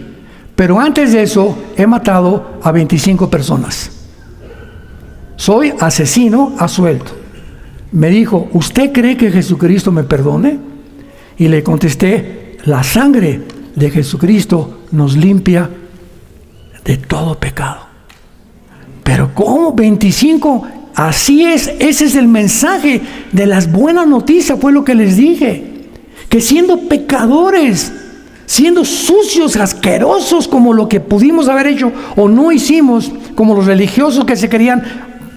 pero antes de eso he matado a 25 personas. Soy asesino a sueldo. Me dijo, ¿usted cree que Jesucristo me perdone? Y le contesté, la sangre de Jesucristo nos limpia de todo pecado. Pero ¿cómo 25? Así es, ese es el mensaje de las buenas noticias, fue lo que les dije. Que siendo pecadores, siendo sucios, asquerosos como lo que pudimos haber hecho o no hicimos, como los religiosos que se creían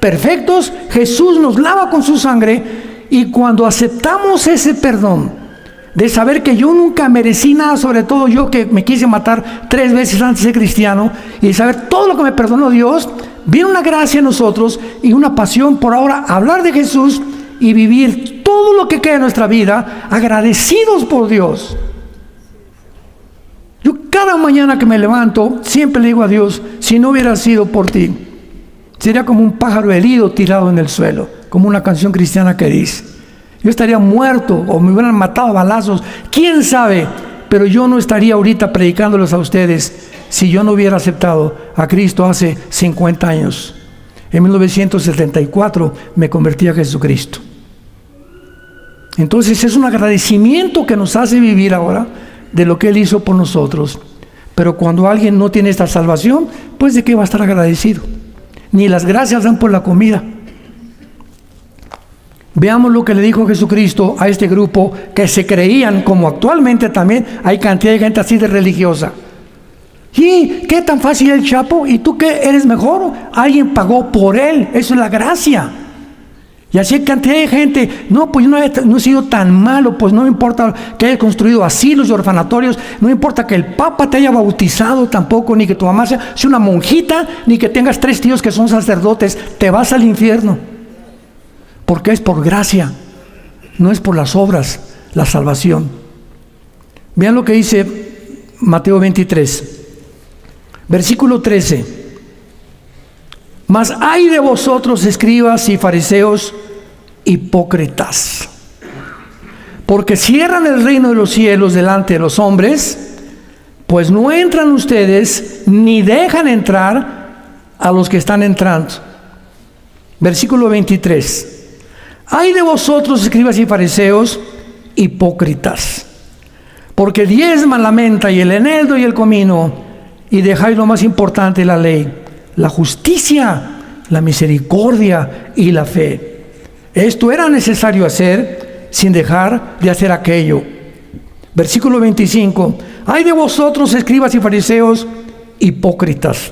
perfectos, Jesús nos lava con su sangre. Y cuando aceptamos ese perdón, de saber que yo nunca merecí nada, sobre todo yo que me quise matar 3 veces antes de ser cristiano, y de saber todo lo que me perdonó Dios, viene una gracia en nosotros y una pasión por ahora hablar de Jesús y vivir todo lo que queda en nuestra vida agradecidos por Dios. Yo cada mañana que me levanto siempre le digo a Dios, si no hubiera sido por ti, sería como un pájaro herido tirado en el suelo, como una canción cristiana que dice. Yo estaría muerto o me hubieran matado a balazos, quién sabe, pero yo no estaría ahorita predicándoles a ustedes si yo no hubiera aceptado a Cristo hace 50 años. En 1974 me convertí a Jesucristo. Entonces es un agradecimiento que nos hace vivir ahora de lo que Él hizo por nosotros. Pero cuando alguien no tiene esta salvación, pues ¿de qué va a estar agradecido? Ni las gracias dan por la comida. Veamos lo que le dijo Jesucristo a este grupo que se creían, como actualmente también hay cantidad de gente así de religiosa. ¿Y qué tan fácil el Chapo? ¿Y tú qué eres mejor? Alguien pagó por él, eso es la gracia. Y así hay cantidad de gente, no, pues yo no he sido tan malo, pues no me importa que hayas construido asilos y orfanatorios, no me importa que el Papa te haya bautizado tampoco, ni que tu mamá sea una monjita, ni que tengas 3 tíos que son sacerdotes, te vas al infierno. Porque es por gracia, no es por las obras, la salvación. Vean lo que dice Mateo 23, versículo 13. Mas ay de vosotros, escribas y fariseos, hipócritas, porque cierran el reino de los cielos delante de los hombres, pues no entran ustedes, ni dejan entrar a los que están entrando. Versículo 23. Ay de vosotros, escribas y fariseos, hipócritas, porque diezman la menta y el eneldo y el comino, y dejáis lo más importante de la ley, la justicia, la misericordia y la fe. Esto era necesario hacer sin dejar de hacer aquello. Versículo 25. Ay de vosotros, escribas y fariseos, hipócritas,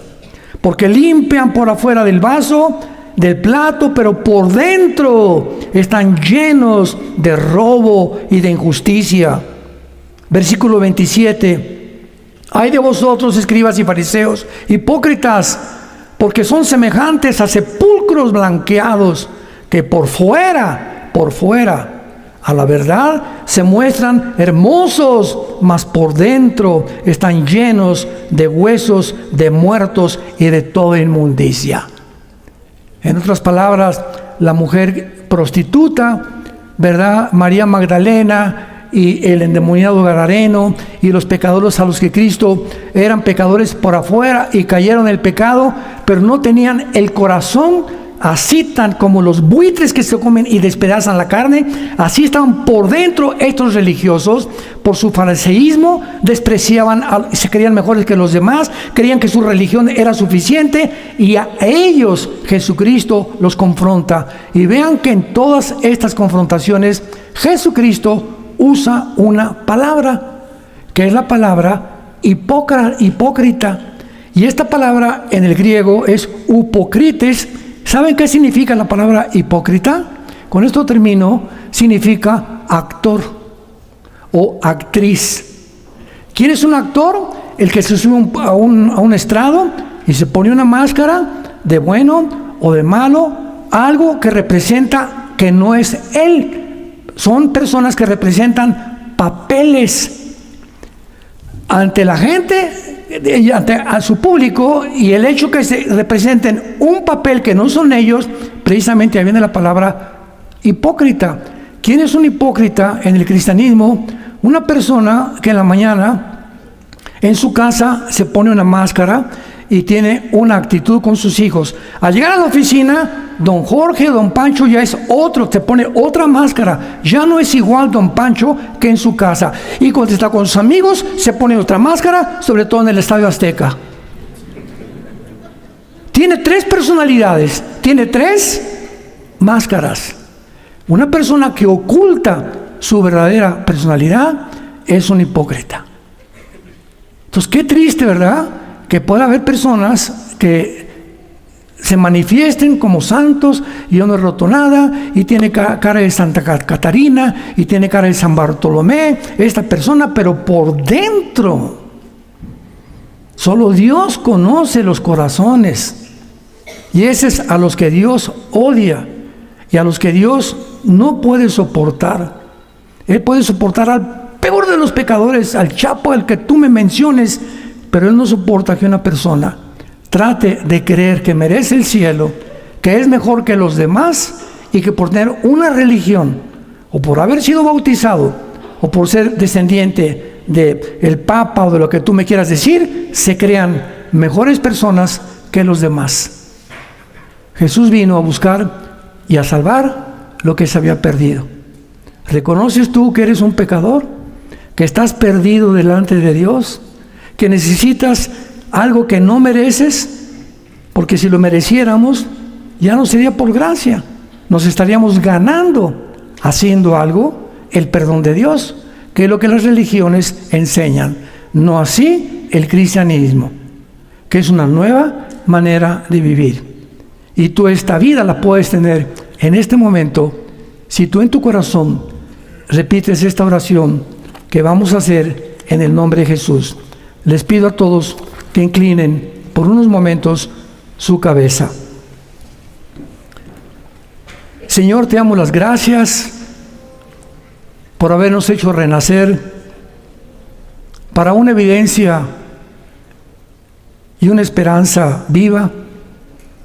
porque limpian por afuera del vaso, del plato, pero por dentro están llenos de robo y de injusticia. Versículo 27. Ay de vosotros, escribas y fariseos, hipócritas, porque son semejantes a sepulcros blanqueados, que por fuera, a la verdad, se muestran hermosos, mas por dentro están llenos de huesos de muertos y de toda inmundicia. En otras palabras, la mujer prostituta, ¿verdad? María Magdalena y el endemoniado Gadareno y los pecadores a los que Cristo eran pecadores por afuera y cayeron en el pecado, pero no tenían el corazón así tan como los buitres que se comen y despedazan la carne. Así estaban por dentro estos religiosos. Por su fariseísmo despreciaban, se creían mejores que los demás, creían que su religión era suficiente, y a ellos Jesucristo los confronta. Y vean que en todas estas confrontaciones Jesucristo usa una palabra, que es la palabra hipócrita. Y esta palabra en el griego es upokrites. ¿Saben qué significa la palabra hipócrita? Con esto termino. Significa actor o actriz. ¿Quién es un actor? El que se sube a un estrado y se pone una máscara de bueno o de malo, algo que representa que no es él. Son personas que representan papeles ante la gente, a su público, y el hecho que se representen un papel que no son ellos, precisamente ahí viene la palabra hipócrita. ¿Quién es un hipócrita en el cristianismo? Una persona que en la mañana en su casa se pone una máscara y tiene una actitud con sus hijos. Al llegar a la oficina, don Jorge, don Pancho ya es otro, te pone otra máscara. Ya no es igual don Pancho que en su casa. Y cuando está con sus amigos, se pone otra máscara, sobre todo en el Estadio Azteca. Tiene 3 personalidades, tiene 3 máscaras. Una persona que oculta su verdadera personalidad es un hipócrita. Entonces, qué triste, ¿verdad? Que pueda haber personas que se manifiesten como santos y yo no he roto nada, y tiene cara de Santa Catarina, y tiene cara de San Bartolomé, esta persona, pero por dentro, solo Dios conoce los corazones, y ese es a los que Dios odia, y a los que Dios no puede soportar. Él puede soportar al peor de los pecadores, al chapo, al que tú me menciones, pero Él no soporta que una persona trate de creer que merece el cielo, que es mejor que los demás, y que por tener una religión, o por haber sido bautizado, o por ser descendiente del Papa o de lo que tú me quieras decir, se crean mejores personas que los demás. Jesús vino a buscar y a salvar lo que se había perdido. ¿Reconoces tú que eres un pecador? ¿Que estás perdido delante de Dios? ¿Que necesitas algo que no mereces? Porque si lo mereciéramos, ya no sería por gracia. Nos estaríamos ganando, haciendo algo, el perdón de Dios, que es lo que las religiones enseñan. No así el cristianismo, que es una nueva manera de vivir. Y tú esta vida la puedes tener en este momento si tú en tu corazón repites esta oración que vamos a hacer en el nombre de Jesús. Les pido a todos que inclinen por unos momentos su cabeza. Señor, te damos las gracias por habernos hecho renacer para una evidencia y una esperanza viva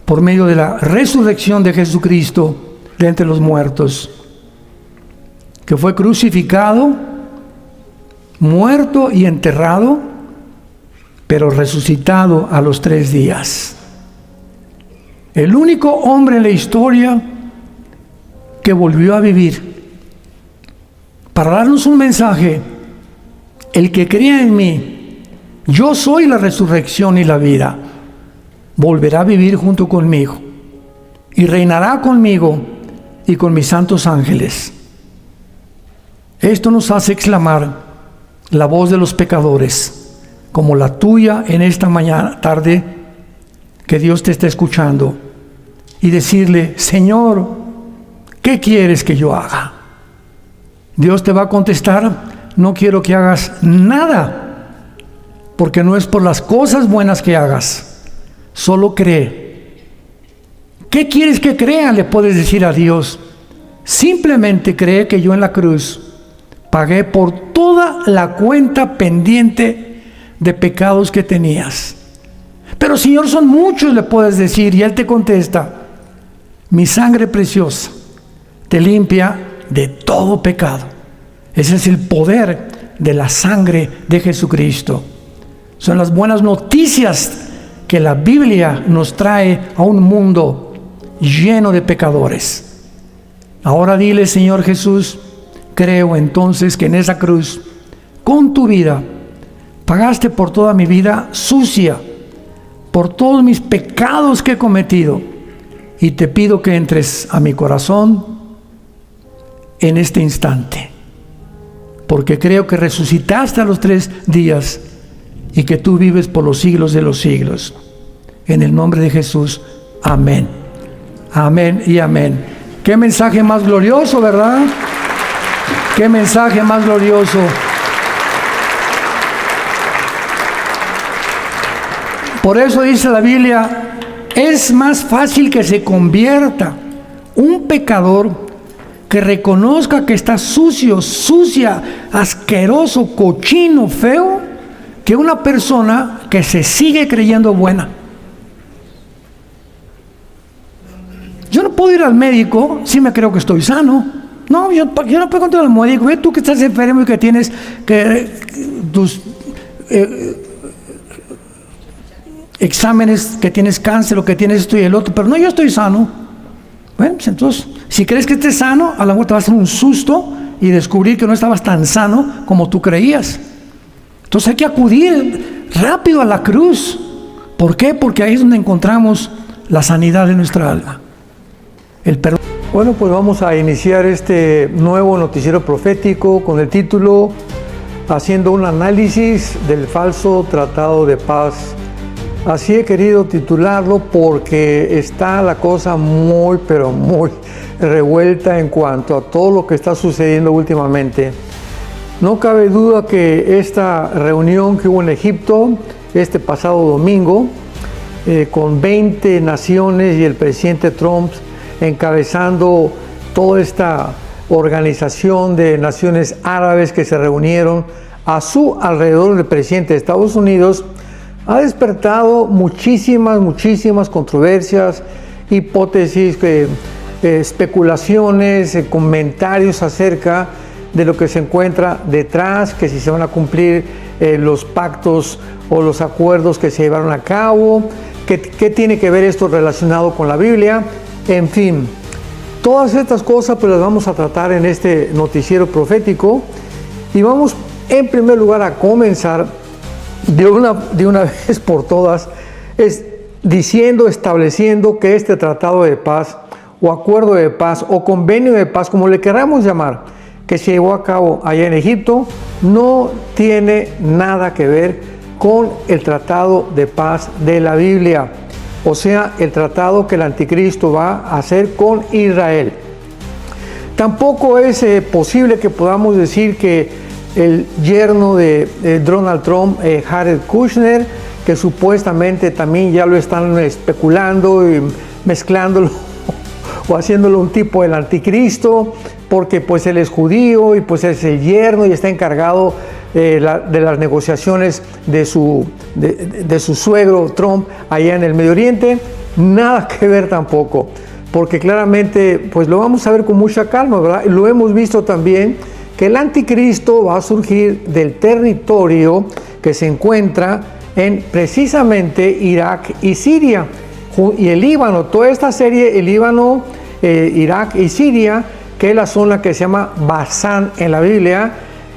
por medio de la resurrección de Jesucristo de entre los muertos, que fue crucificado, muerto y enterrado, pero resucitado a los 3 días. El único hombre en la historia que volvió a vivir para darnos un mensaje: el que crea en mí, yo soy la resurrección y la vida, volverá a vivir junto conmigo y reinará conmigo y con mis santos ángeles. Esto nos hace exclamar la voz de los pecadores, como la tuya en esta mañana, tarde, que Dios te está escuchando, y decirle: Señor, ¿qué quieres que yo haga? Dios te va a contestar: no quiero que hagas nada, porque no es por las cosas buenas que hagas, solo cree. ¿Qué quieres que crea? Le puedes decir a Dios: simplemente cree que yo en la cruz pagué por toda la cuenta pendiente de pecados que tenías. Pero Señor, son muchos, le puedes decir, y Él te contesta: mi sangre preciosa te limpia de todo pecado. Ese es el poder de la sangre de Jesucristo. Son las buenas noticias que la Biblia nos trae a un mundo lleno de pecadores. Ahora dile: Señor Jesús, creo entonces que en esa cruz, con tu vida, pagaste por toda mi vida sucia, por todos mis pecados que he cometido, y te pido que entres a mi corazón en este instante, porque creo que resucitaste a los 3 días y que tú vives por los siglos de los siglos. En el nombre de Jesús, amén. Amén y amén. Qué mensaje más glorioso, ¿verdad? Qué mensaje más glorioso. Por eso dice la Biblia: es más fácil que se convierta un pecador que reconozca que está sucio, sucia, asqueroso, cochino, feo, que una persona que se sigue creyendo buena. Yo no puedo ir ir al médico si me creo que estoy sano. No, yo no puedo contar al médico. Ve tú que estás enfermo y que tienes tus exámenes, que tienes cáncer o que tienes esto y el otro, pero no, yo estoy sano. Bueno, pues entonces, si crees que estés sano, a lo mejor te va a hacer un susto y descubrir que no estabas tan sano como tú creías. Entonces hay que acudir rápido a la cruz. ¿Por qué? Porque ahí es donde encontramos la sanidad de nuestra alma, el perdón. Bueno, pues vamos a iniciar este nuevo noticiero profético con el título Haciendo un análisis del falso tratado de paz. Así he querido titularlo porque está la cosa muy, pero muy revuelta en cuanto a todo lo que está sucediendo últimamente. No cabe duda que esta reunión que hubo en Egipto este pasado domingo, con 20 naciones y el presidente Trump encabezando toda esta organización de naciones árabes que se reunieron a su alrededor del presidente de Estados Unidos, ha despertado muchísimas controversias, hipótesis, especulaciones, comentarios acerca de lo que se encuentra detrás, que si se van a cumplir los pactos o los acuerdos que se llevaron a cabo, qué tiene que ver esto relacionado con la Biblia, en fin. Todas estas cosas pues las vamos a tratar en este noticiero profético y vamos en primer lugar a comenzar de una vez por todas, estableciendo que este tratado de paz o acuerdo de paz o convenio de paz, como le queramos llamar, que se llevó a cabo allá en Egipto, no tiene nada que ver con el tratado de paz de la Biblia, o sea, el tratado que el anticristo va a hacer con Israel. Tampoco es posible que podamos decir que el yerno de Donald Trump, Jared Kushner, que supuestamente también ya lo están especulando y mezclándolo o haciéndolo un tipo del anticristo, porque pues él es judío y pues es el yerno y está encargado de las negociaciones de su suegro Trump allá en el Medio Oriente. Nada que ver tampoco, porque claramente pues lo vamos a ver con mucha calma, ¿verdad? Lo hemos visto también que el anticristo va a surgir del territorio que se encuentra en precisamente Irak y Siria y el Líbano. Toda esta serie, el Líbano, Irak y Siria, que es la zona que se llama Basán en la Biblia,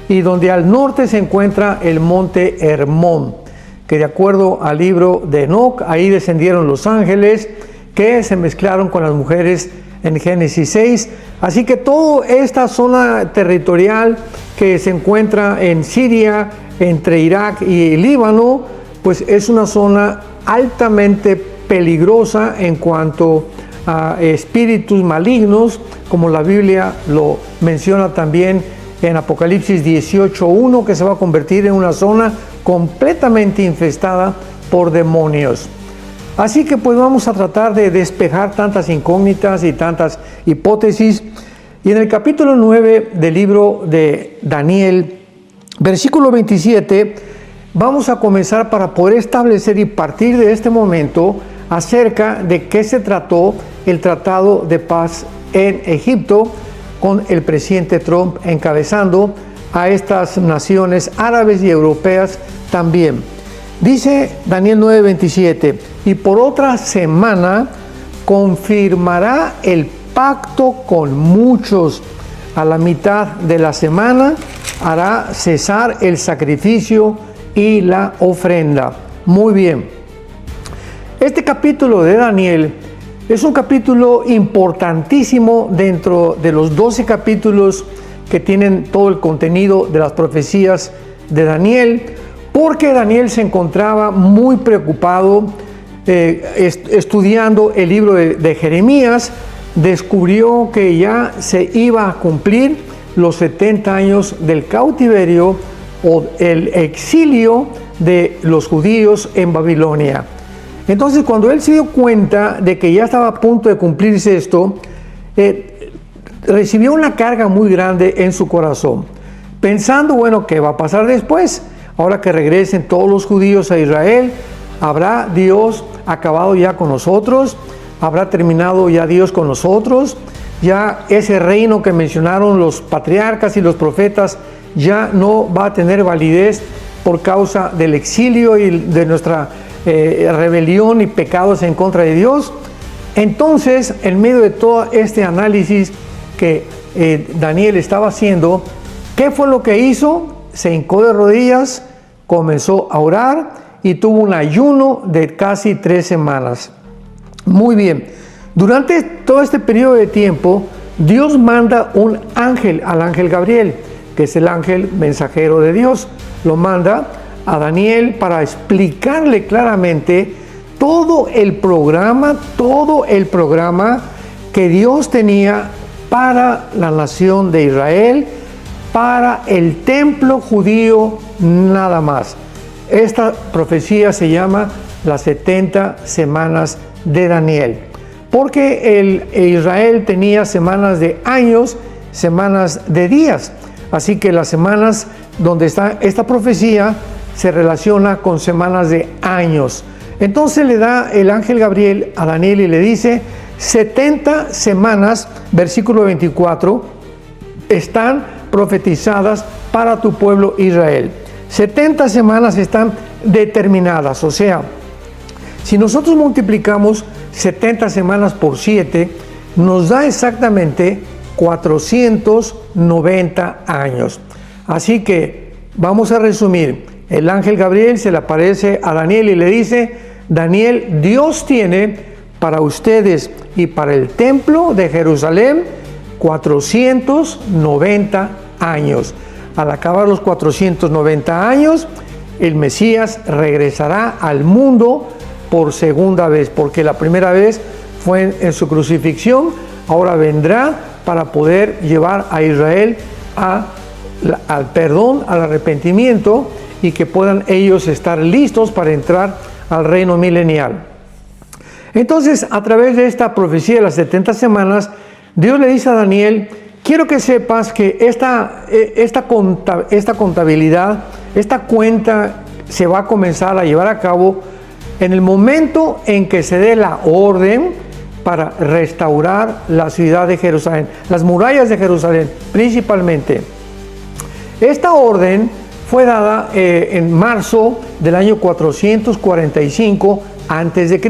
y donde al norte se encuentra el monte Hermón, que de acuerdo al libro de Enoc, ahí descendieron los ángeles que se mezclaron con las mujeres en Génesis 6. Así que toda esta zona territorial que se encuentra en Siria, entre Irak y Líbano, pues es una zona altamente peligrosa en cuanto a espíritus malignos, como la Biblia lo menciona también en Apocalipsis 18:1, que se va a convertir en una zona completamente infestada por demonios. Así que pues vamos a tratar de despejar tantas incógnitas y tantas hipótesis. Y en el capítulo 9 del libro de Daniel, versículo 27, vamos a comenzar para poder establecer y partir de este momento acerca de qué se trató el tratado de paz en Egipto, con el presidente Trump encabezando a estas naciones árabes y europeas también. Dice Daniel 9:27, y por otra semana confirmará el pacto con muchos. A la mitad de la semana hará cesar el sacrificio y la ofrenda. Muy bien. Este capítulo de Daniel es un capítulo importantísimo dentro de los 12 capítulos que tienen todo el contenido de las profecías de Daniel, porque Daniel se encontraba muy preocupado estudiando el libro de Jeremías. Descubrió que ya se iba a cumplir los 70 años del cautiverio o el exilio de los judíos en Babilonia. Entonces, cuando él se dio cuenta de que ya estaba a punto de cumplirse esto, recibió una carga muy grande en su corazón, pensando, bueno, ¿qué va a pasar después? Ahora que regresen todos los judíos a Israel, ¿habrá Dios acabado ya con nosotros? habrá terminado ya Dios con nosotros, ya ese reino que mencionaron los patriarcas y los profetas ya no va a tener validez por causa del exilio y de nuestra rebelión y pecados en contra de Dios. Entonces, en medio de todo este análisis que Daniel estaba haciendo, ¿qué fue lo que hizo? Se hincó de rodillas, comenzó a orar y tuvo un ayuno de casi 3 semanas. Muy bien, durante todo este periodo de tiempo, Dios manda un ángel, al ángel Gabriel, que es el ángel mensajero de Dios. Lo manda a Daniel para explicarle claramente todo el programa que Dios tenía para la nación de Israel, para el templo judío nada más. Esta profecía se llama las 70 semanas de Daniel, porque Israel tenía semanas de años, semanas de días. Así que las semanas donde está esta profecía se relaciona con semanas de años. Entonces le da el ángel Gabriel a Daniel y le dice: 70 semanas, versículo 24, están profetizadas para tu pueblo Israel. 70 semanas están determinadas, o sea, si nosotros multiplicamos 70 semanas por 7, nos da exactamente 490 años. Así que vamos a resumir. El ángel Gabriel se le aparece a Daniel y le dice: Daniel, Dios tiene para ustedes y para el templo de Jerusalén 490 años. Al acabar los 490 años, el Mesías regresará al mundo por segunda vez, porque la primera vez fue en su crucifixión, ahora vendrá para poder llevar a Israel al perdón, al arrepentimiento, y que puedan ellos estar listos para entrar al reino milenial. Entonces, a través de esta profecía de las 70 semanas, Dios le dice a Daniel: quiero que sepas que esta contabilidad, esta cuenta se va a comenzar a llevar a cabo en el momento en que se dé la orden para restaurar la ciudad de Jerusalén, las murallas de Jerusalén principalmente. Esta orden fue dada en marzo del año 445 a.C.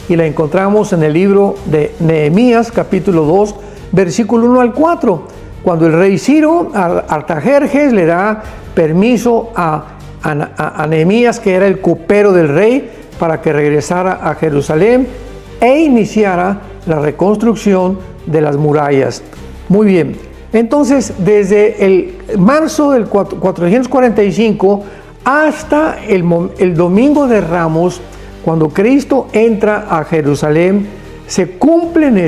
y la encontramos en el libro de Nehemías, capítulo 2, versículo 1 al 4, cuando el rey Ciro, Artajerjes, le da permiso a Nehemías, que era el copero del rey, para que regresara a Jerusalén e iniciara la reconstrucción de las murallas. Muy bien, entonces desde el marzo del 445 hasta el domingo de Ramos, cuando Cristo entra a Jerusalén, se cumplen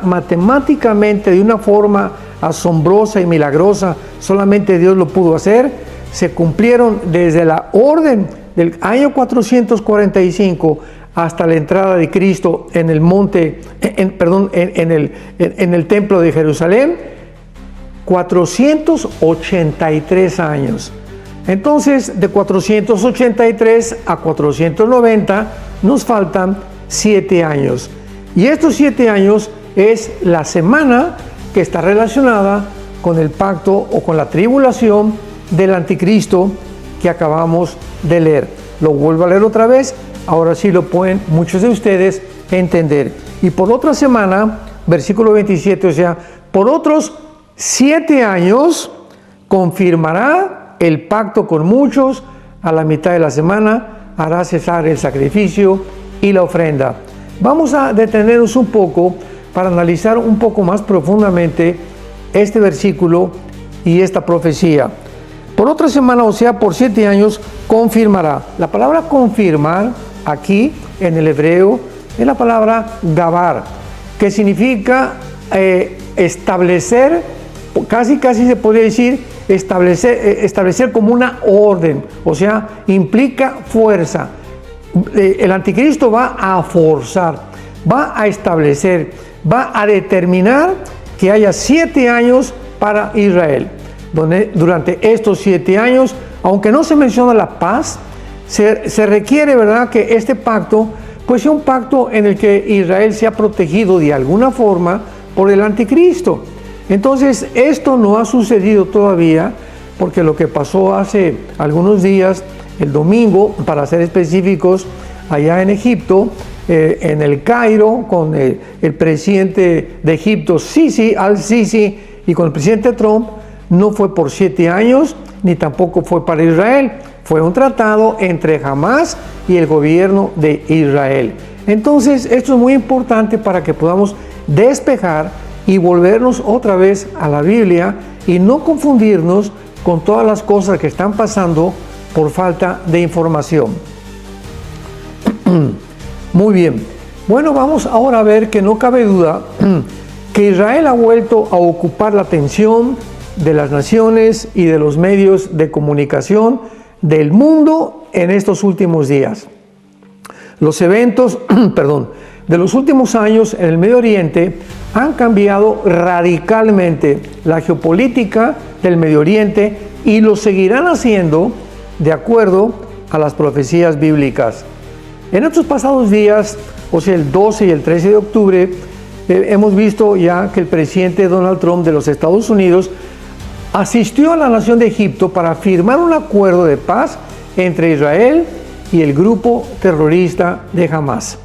matemáticamente, de una forma asombrosa y milagrosa, solamente Dios lo pudo hacer. Se cumplieron desde la orden del año 445 hasta la entrada de Cristo en el en el templo de Jerusalén, 483 años. Entonces, de 483 a 490 nos faltan 7 años. Y estos 7 años es la semana que está relacionada con el pacto o con la tribulación del anticristo que acabamos de leer. Lo vuelvo a leer otra vez, ahora sí lo pueden muchos de ustedes entender. Y por otra semana, versículo 27, o sea, por otros 7 años confirmará el pacto con muchos, a la mitad de la semana hará cesar el sacrificio y la ofrenda. Vamos a detenernos un poco para analizar un poco más profundamente este versículo y esta profecía. Por otra semana, o sea, por 7 años, confirmará. La palabra confirmar aquí en el hebreo es la palabra gabar, que significa establecer, casi se podría decir establecer como una orden, o sea, implica fuerza. El anticristo va a forzar, va a establecer, va a determinar que haya 7 años para Israel, donde durante estos 7 años, aunque no se menciona la paz, se requiere, ¿verdad?, que este pacto pues sea un pacto en el que Israel sea protegido de alguna forma por el anticristo. Entonces, esto no ha sucedido todavía, porque lo que pasó hace algunos días, el domingo, para ser específicos, allá en Egipto, en el Cairo, con el presidente de Egipto, Sisi, al-Sisi, y con el presidente Trump, no fue por 7 años, ni tampoco fue para Israel. Fue un tratado entre Hamás y el gobierno de Israel. Entonces, esto es muy importante para que podamos despejar y volvernos otra vez a la Biblia y no confundirnos con todas las cosas que están pasando por falta de información. Muy bien. Bueno, vamos ahora a ver que no cabe duda que Israel ha vuelto a ocupar la atención de las naciones y de los medios de comunicación del mundo en estos últimos días. Los eventos, de los últimos años en el Medio Oriente han cambiado radicalmente la geopolítica del Medio Oriente y lo seguirán haciendo de acuerdo a las profecías bíblicas. En estos pasados días, o sea, el 12 y el 13 de octubre, hemos visto ya que el presidente Donald Trump de los Estados Unidos asistió a la nación de Egipto para firmar un acuerdo de paz entre Israel y el grupo terrorista de Hamás.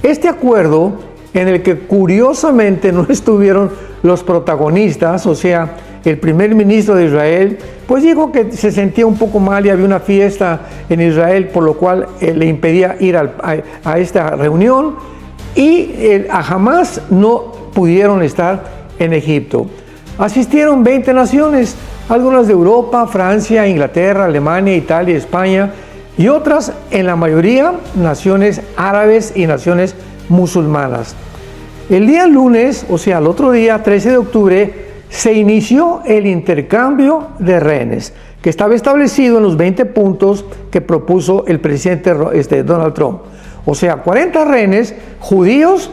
Este acuerdo, en el que curiosamente no estuvieron los protagonistas, o sea, el primer ministro de Israel, pues dijo que se sentía un poco mal y había una fiesta en Israel, por lo cual le impedía ir a esta reunión, y a Hamás no pudieron estar en Egipto. Asistieron 20 naciones, algunas de Europa, Francia, Inglaterra, Alemania, Italia, España, y otras, en la mayoría, naciones árabes y naciones musulmanas. El día lunes, o sea, el otro día, 13 de octubre, se inició el intercambio de rehenes, que estaba establecido en los 20 puntos que propuso el presidente Donald Trump. O sea, 40 rehenes judíos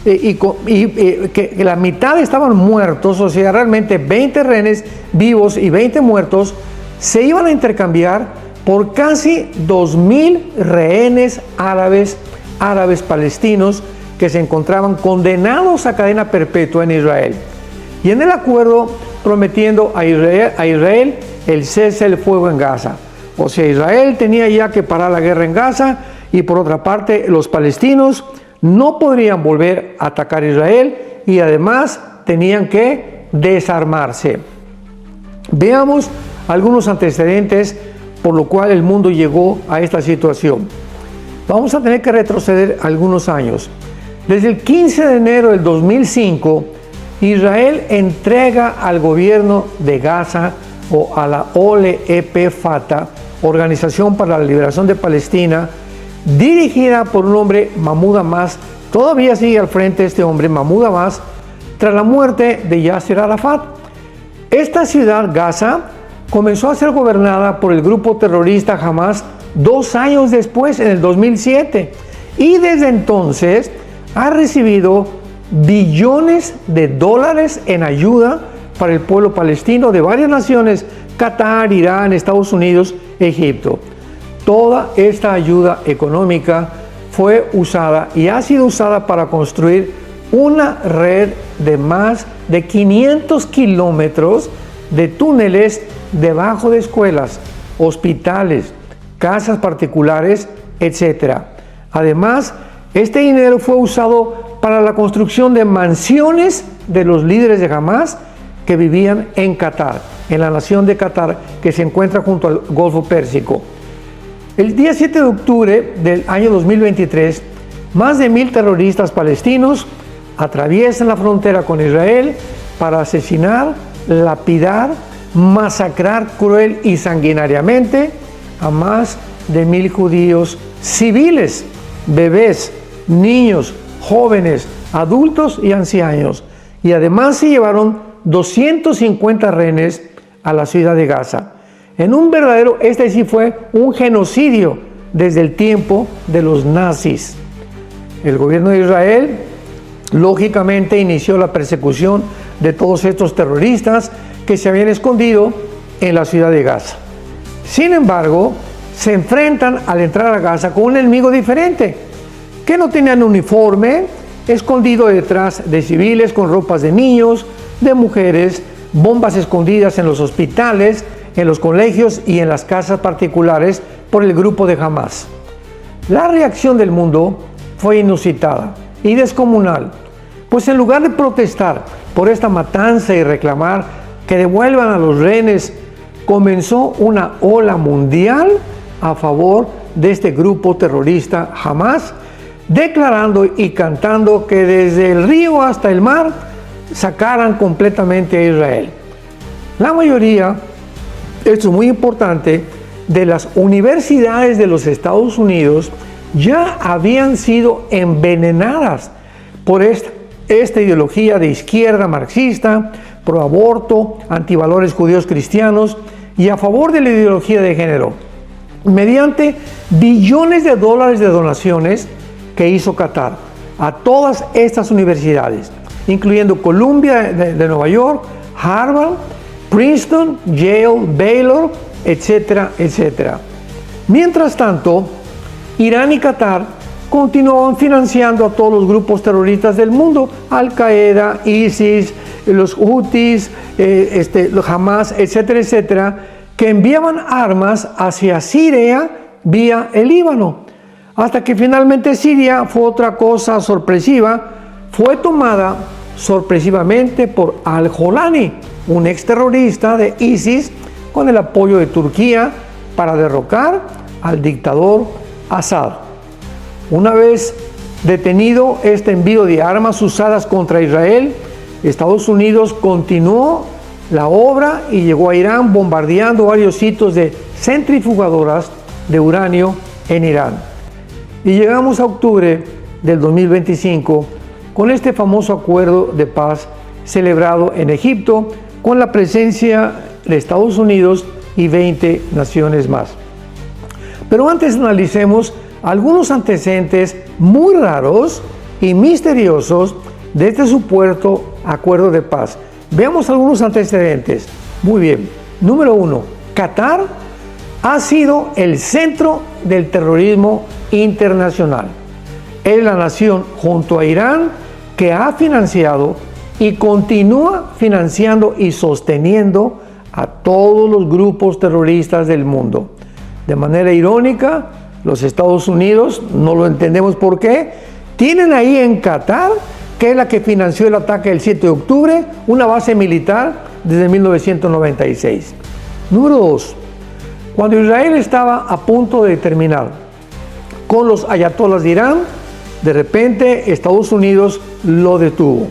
que la mitad estaban muertos, o sea, realmente 20 rehenes vivos y 20 muertos, se iban a intercambiar por casi 2,000 rehenes árabes palestinos que se encontraban condenados a cadena perpetua en Israel. Y en el acuerdo prometiendo a Israel el cese del fuego en Gaza. O sea, Israel tenía ya que parar la guerra en Gaza, y por otra parte los palestinos no podrían volver a atacar a Israel y además tenían que desarmarse. Veamos algunos antecedentes por lo cual el mundo llegó a esta situación. Vamos a tener que retroceder algunos años. Desde el 15 de enero del 2005, Israel entrega al gobierno de Gaza o a la OLEP Fatah, Organización para la Liberación de Palestina, dirigida por un hombre, Mahmoud Abbas. Todavía sigue al frente este hombre, Mahmoud Abbas, tras la muerte de Yasser Arafat. Esta ciudad, Gaza, comenzó a ser gobernada por el grupo terrorista Hamás 2 años después, en el 2007, y desde entonces ha recibido billones de dólares en ayuda para el pueblo palestino de varias naciones: Qatar, Irán, Estados Unidos, Egipto. Toda esta ayuda económica fue usada y ha sido usada para construir una red de más de 500 kilómetros de túneles debajo de escuelas, hospitales, casas particulares, etc. Además, este dinero fue usado para la construcción de mansiones de los líderes de Hamás que vivían en Qatar, en la nación de Qatar, que se encuentra junto al Golfo Pérsico. El día 7 de octubre del año 2023, más de 1,000 terroristas palestinos atraviesan la frontera con Israel para asesinar, lapidar, masacrar cruel y sanguinariamente a más de 1,000 judíos civiles, bebés, niños, jóvenes, adultos y ancianos. Y además se llevaron 250 rehenes a la ciudad de Gaza. En un verdadero, este sí fue un genocidio desde el tiempo de los nazis. El gobierno de Israel, lógicamente, inició la persecución de todos estos terroristas que se habían escondido en la ciudad de Gaza. Sin embargo, se enfrentan al entrar a Gaza con un enemigo diferente, que no tenían uniforme, escondido detrás de civiles con ropas de niños, de mujeres, bombas escondidas en los hospitales, en los colegios y en las casas particulares por el grupo de Hamás. La reacción del mundo fue inusitada y descomunal, pues en lugar de protestar por esta matanza y reclamar que devuelvan a los rehenes, comenzó una ola mundial a favor de este grupo terrorista Hamás, declarando y cantando que desde el río hasta el mar sacaran completamente a Israel. La mayoría, esto es muy importante, de las universidades de los Estados Unidos ya habían sido envenenadas por esta ideología de izquierda marxista, pro aborto, antivalores judíos cristianos y a favor de la ideología de género, mediante billones de dólares de donaciones que hizo Qatar a todas estas universidades, incluyendo Columbia de Nueva York, Harvard, Princeton, Yale, Baylor, etcétera, etcétera. Mientras tanto, Irán y Qatar continuaban financiando a todos los grupos terroristas del mundo, Al-Qaeda, ISIS, los Houthis, los Hamas, etcétera, etcétera, que enviaban armas hacia Siria vía el Líbano, hasta que finalmente Siria fue otra cosa sorpresiva, fue tomada sorpresivamente por Al-Jolani, un exterrorista de ISIS, con el apoyo de Turquía para derrocar al dictador Assad. Una vez detenido este envío de armas usadas contra Israel, Estados Unidos continuó la obra y llegó a Irán bombardeando varios sitios de centrifugadoras de uranio en Irán. Y llegamos a octubre del 2025 con este famoso acuerdo de paz celebrado en Egipto con la presencia de Estados Unidos y 20 naciones más. Pero antes analicemos algunos antecedentes muy raros y misteriosos de este supuesto acuerdo de paz. Veamos algunos antecedentes. Muy bien. Número 1. Qatar ha sido el centro del terrorismo internacional. Es la nación junto a Irán que ha financiado y continúa financiando y sosteniendo a todos los grupos terroristas del mundo. De manera irónica, los Estados Unidos, no lo entendemos por qué, tienen ahí en Qatar, que es la que financió el ataque del 7 de octubre, una base militar desde 1996. Número 2. Cuando Israel estaba a punto de terminar con los ayatolás de Irán, de repente Estados Unidos lo detuvo.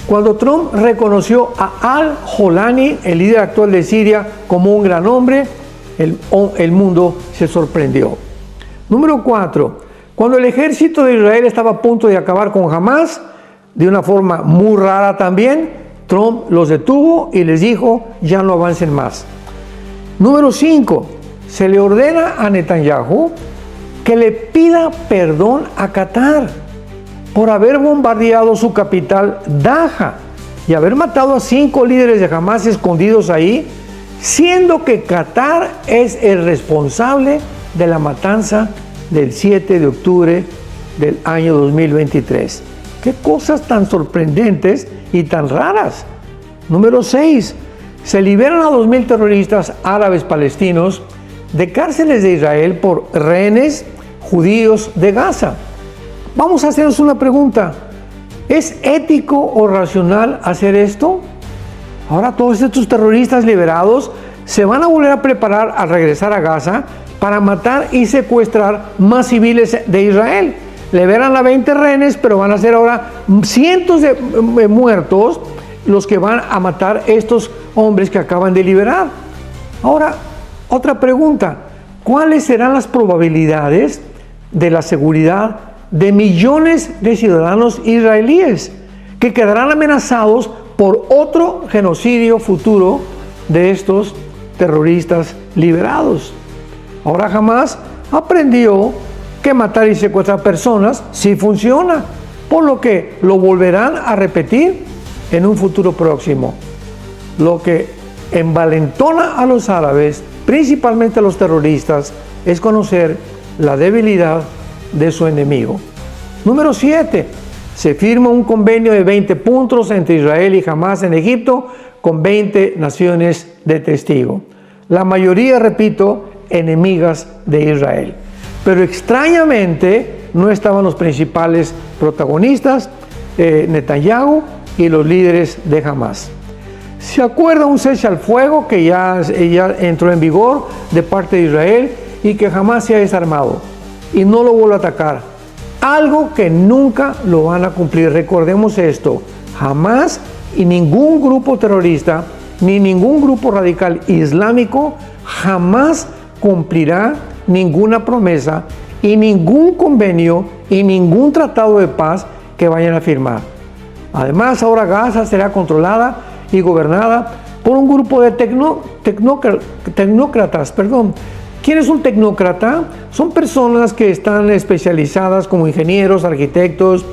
Cuando Trump reconoció a Al-Jolani, el líder actual de Siria, como un gran hombre, el mundo se sorprendió. Número 4. Cuando el ejército de Israel estaba a punto de acabar con Hamás, de una forma muy rara también, Trump los detuvo y les dijo, ya no avancen más. Número 5. Se le ordena a Netanyahu que le pida perdón a Qatar por haber bombardeado su capital, Daja, y haber matado a 5 líderes de Hamás escondidos ahí, siendo que Qatar es el responsable de la matanza del 7 de octubre del año 2023. ¡Qué cosas tan sorprendentes y tan raras! Número 6. Se liberan a 2,000 terroristas árabes palestinos de cárceles de Israel por rehenes judíos de Gaza. Vamos a hacernos una pregunta. ¿Es ético o racional hacer esto? Ahora todos estos terroristas liberados se van a volver a preparar al regresar a Gaza para matar y secuestrar más civiles de Israel. Liberan a 20 rehenes, pero van a ser ahora cientos de muertos los que van a matar estos hombres que acaban de liberar. Ahora, otra pregunta. ¿Cuáles serán las probabilidades de la seguridad de millones de ciudadanos israelíes que quedarán amenazados por otro genocidio futuro de estos terroristas liberados? Ahora Hamás aprendió que matar y secuestrar personas sí funciona, por lo que lo volverán a repetir en un futuro próximo. Lo que envalentona a los árabes, principalmente a los terroristas, es conocer la debilidad de su enemigo. Número 7. Se firma un convenio de 20 puntos entre Israel y Hamás en Egipto con 20 naciones de testigo. La mayoría, repito, enemigas de Israel. Pero extrañamente no estaban los principales protagonistas, Netanyahu y los líderes de Hamás. ¿Se acuerda un cese al fuego que ya entró en vigor de parte de Israel y que Hamás se ha desarmado y no lo vuelve a atacar? Algo que nunca lo van a cumplir. Recordemos esto: Hamás y ningún grupo terrorista ni ningún grupo radical islámico jamás cumplirá ninguna promesa y ningún convenio y ningún tratado de paz que vayan a firmar. Además, ahora Gaza será controlada y gobernada por un grupo de tecnócratas. ¿Quién es un tecnócrata? Son personas que están especializadas como ingenieros, arquitectos,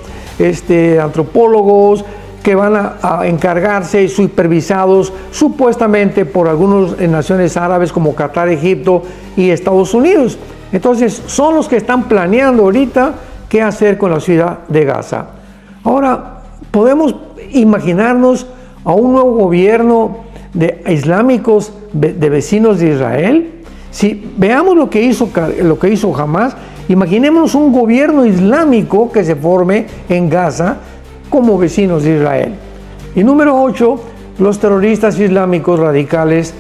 antropólogos, que van a encargarse, supervisados supuestamente por algunas naciones árabes como Qatar, Egipto y Estados Unidos. Entonces son los que están planeando ahorita qué hacer con la ciudad de Gaza. Ahora, podemos imaginarnos a un nuevo gobierno de islámicos de vecinos de Israel. Si veamos lo que hizo Hamás, imaginémonos un gobierno islámico que se forme en Gaza como vecinos de Israel. Y número 8, los terroristas islámicos radicales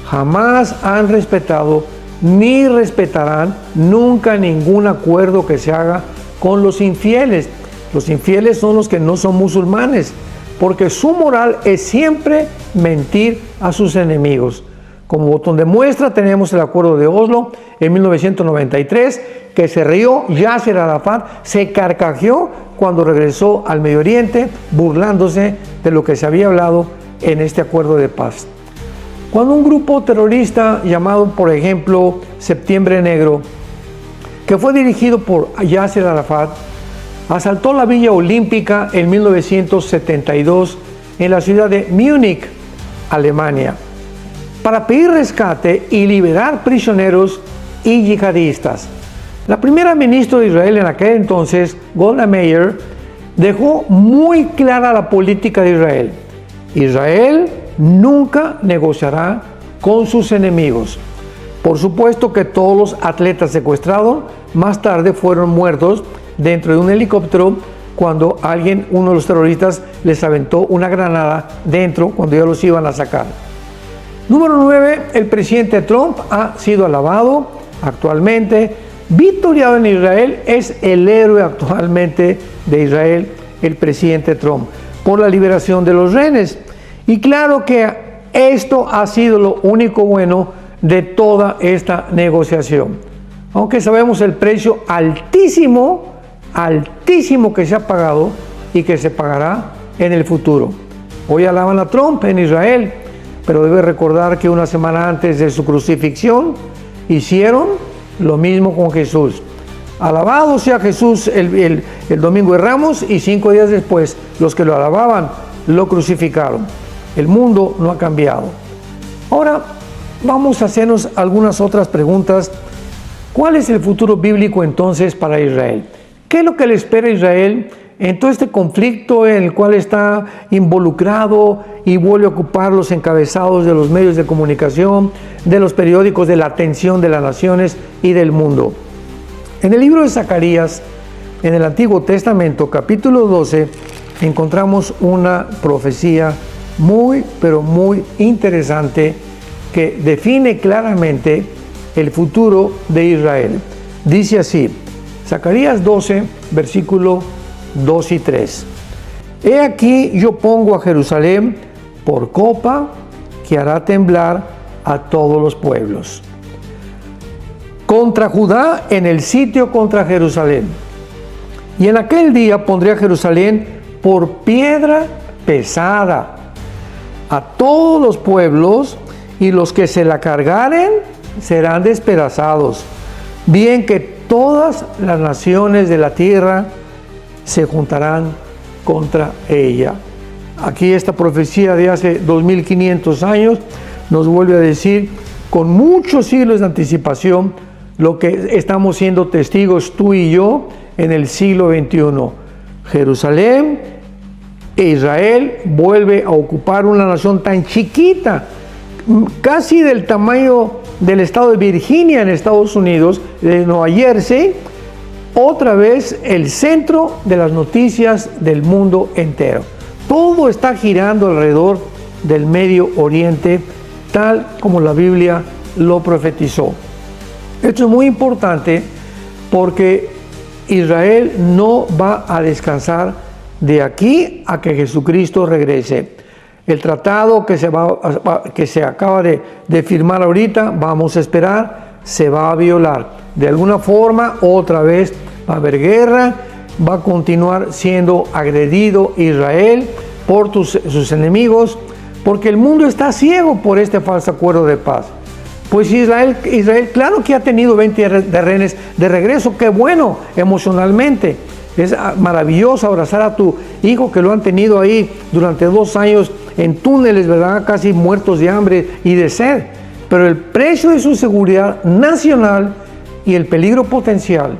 jamás han respetado ni respetarán nunca ningún acuerdo que se haga con los infieles. Los infieles son los que no son musulmanes, porque su moral es siempre mentir a sus enemigos. Como botón de muestra tenemos el acuerdo de Oslo en 1993, que se rió Yasser Arafat, se carcajeó cuando regresó al Medio Oriente, burlándose de lo que se había hablado en este acuerdo de paz. Cuando un grupo terrorista llamado, por ejemplo, Septiembre Negro, que fue dirigido por Yasser Arafat, asaltó la Villa Olímpica en 1972 en la ciudad de Múnich, Alemania, para pedir rescate y liberar prisioneros y yihadistas. La primera ministra de Israel en aquel entonces, Golda Meir, dejó muy clara la política de Israel. Israel nunca negociará con sus enemigos. Por supuesto que todos los atletas secuestrados más tarde fueron muertos dentro de un helicóptero cuando uno de los terroristas les aventó una granada dentro cuando ya los iban a sacar. Número 9, el presidente Trump ha sido alabado actualmente, victoriado en Israel, es el héroe actualmente de Israel, el presidente Trump, por la liberación de los rehenes. Y claro que esto ha sido lo único bueno de toda esta negociación. Aunque sabemos el precio altísimo que se ha pagado y que se pagará en el futuro. Hoy alaban a Trump en Israel, pero debe recordar que una semana antes de su crucifixión hicieron lo mismo con Jesús. Alabado sea Jesús el domingo de Ramos, y 5 días después los que lo alababan lo crucificaron. El mundo no ha cambiado. Ahora vamos a hacernos algunas otras preguntas. ¿Cuál es el futuro bíblico entonces para Israel? ¿Qué es lo que le espera a Israel en todo este conflicto en el cual está involucrado y vuelve a ocupar los encabezados de los medios de comunicación, de los periódicos, de la atención de las naciones y del mundo? En el libro de Zacarías, en el Antiguo Testamento, capítulo 12, encontramos una profecía muy, pero muy interesante que define claramente el futuro de Israel. Dice así, Zacarías 12, versículo 2 y 3. He aquí yo pongo a Jerusalén por copa que hará temblar a todos los pueblos. Contra Judá en el sitio contra Jerusalén. Y en aquel día pondré a Jerusalén por piedra pesada a todos los pueblos, y los que se la cargaren serán despedazados. Bien que todas las naciones de la tierra se juntarán contra ella. Aquí esta profecía de hace 2500 años nos vuelve a decir con muchos siglos de anticipación lo que estamos siendo testigos tú y yo en el siglo XXI. Jerusalén e Israel vuelve a ocupar una nación tan chiquita, casi del tamaño del estado de Virginia en Estados Unidos, de Nueva Jersey, otra vez el centro de las noticias del mundo entero. Todo está girando alrededor del Medio Oriente, tal como la Biblia lo profetizó. Esto es muy importante porque Israel no va a descansar de aquí a que Jesucristo regrese. El tratado que se acaba de firmar ahorita, vamos a esperar, se va a violar. De alguna forma, otra vez va a haber guerra, va a continuar siendo agredido Israel por sus enemigos, porque el mundo está ciego por este falso acuerdo de paz. Pues Israel claro que ha tenido 20 rehenes de regreso, qué bueno emocionalmente. Es maravilloso abrazar a tu hijo que lo han tenido ahí durante 2 años en túneles, ¿verdad? Casi muertos de hambre y de sed. Pero el precio de su seguridad nacional y el peligro potencial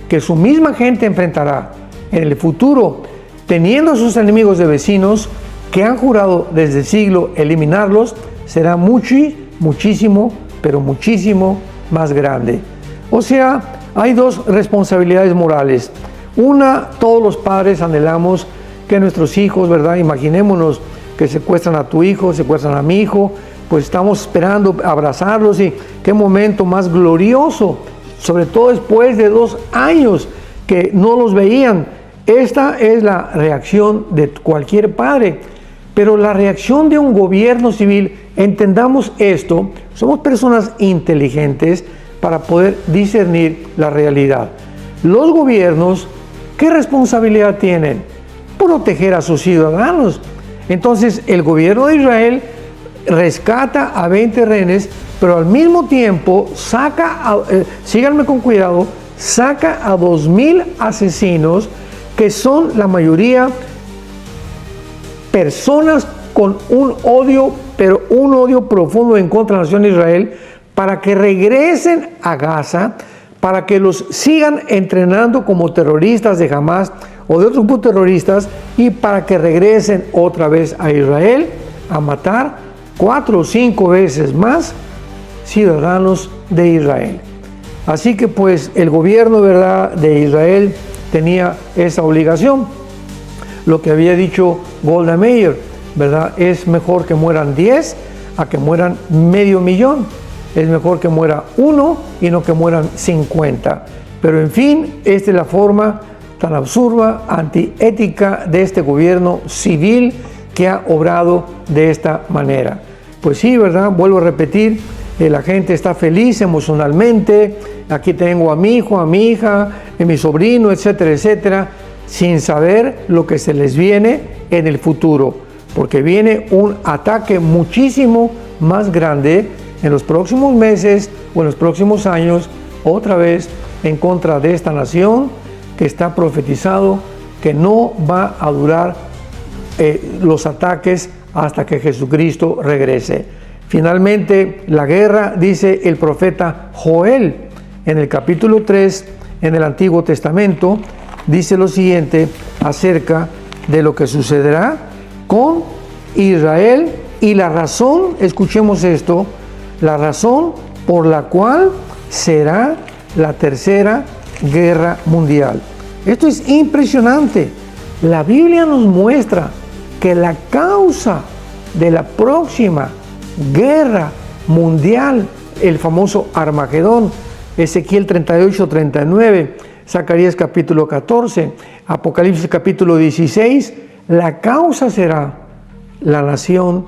que su misma gente enfrentará en el futuro, teniendo a sus enemigos de vecinos que han jurado desde el siglo eliminarlos, será muchísimo, pero muchísimo más grande. O sea, hay 2 responsabilidades morales. Una, todos los padres anhelamos que nuestros hijos, ¿verdad? Imaginémonos que secuestran a tu hijo, secuestran a mi hijo, pues estamos esperando abrazarlos y qué momento más glorioso, sobre todo después de 2 años que no los veían. Esta es la reacción de cualquier padre, pero la reacción de un gobierno civil, entendamos esto, somos personas inteligentes para poder discernir la realidad. Los gobiernos, ¿qué responsabilidad tienen? Proteger a sus ciudadanos. Entonces, el gobierno de Israel rescata a 20 rehenes, pero al mismo tiempo síganme con cuidado, saca a 2,000 asesinos, que son la mayoría personas con un odio, pero un odio profundo en contra de la nación de Israel, para que regresen a Gaza, para que los sigan entrenando como terroristas de Hamas o de otros grupos terroristas, y para que regresen otra vez a Israel a matar 4 o 5 veces más ciudadanos de Israel. Así que pues el gobierno, ¿verdad?, de Israel tenía esa obligación. Lo que había dicho Golda Meir, ¿verdad?, es mejor que mueran 10 a que mueran 500,000. Es mejor que muera 1 y no que mueran 50. Pero en fin, esta es la forma tan absurda, antiética de este gobierno civil que ha obrado de esta manera. Pues sí, ¿verdad? Vuelvo a repetir, la gente está feliz emocionalmente. Aquí tengo a mi hijo, a mi hija, a mi sobrino, etcétera, etcétera, sin saber lo que se les viene en el futuro, porque viene un ataque muchísimo más grande en los próximos meses o en los próximos años, otra vez en contra de esta nación que está profetizado que no va a durar los ataques hasta que Jesucristo regrese. Finalmente, la guerra, dice el profeta Joel en el capítulo 3 en el Antiguo Testamento, dice lo siguiente acerca de lo que sucederá con Israel y la razón, escuchemos esto, la razón por la cual será la tercera guerra mundial. Esto es impresionante. La Biblia nos muestra que la causa de la próxima guerra mundial, el famoso Armagedón, Ezequiel 38-39, Zacarías capítulo 14, Apocalipsis capítulo 16, la causa será la nación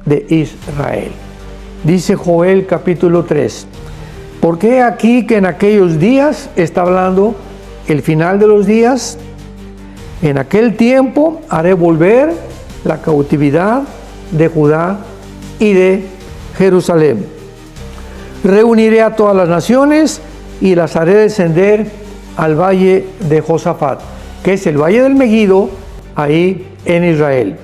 de Israel. Dice Joel capítulo 3, porque aquí que en aquellos días, está hablando el final de los días, en aquel tiempo haré volver la cautividad de Judá y de Jerusalén. Reuniré a todas las naciones y las haré descender al valle de Josafat, que es el valle del Megido, ahí en Israel.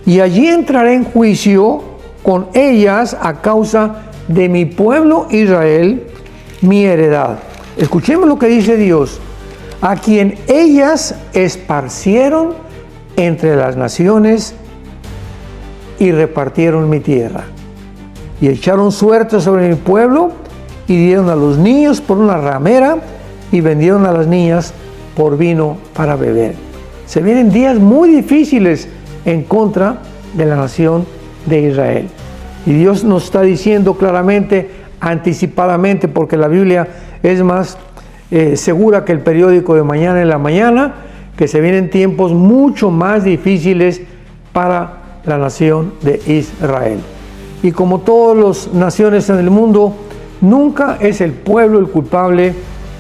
Y allí entraré en juicio con ellas a causa de mi pueblo Israel, mi heredad. Escuchemos lo que dice Dios. a quien ellas esparcieron entre las naciones y repartieron mi tierra. Y echaron suerte sobre mi pueblo y dieron a los niños por una ramera y vendieron a las niñas por vino para beber. Se vienen días muy difíciles en contra de la nación de Israel. Y Dios nos está diciendo claramente, anticipadamente, porque la Biblia es más segura que el periódico de mañana en la mañana, que se vienen tiempos mucho más difíciles para la nación de Israel. Y como todas las naciones en el mundo, nunca es el pueblo el culpable,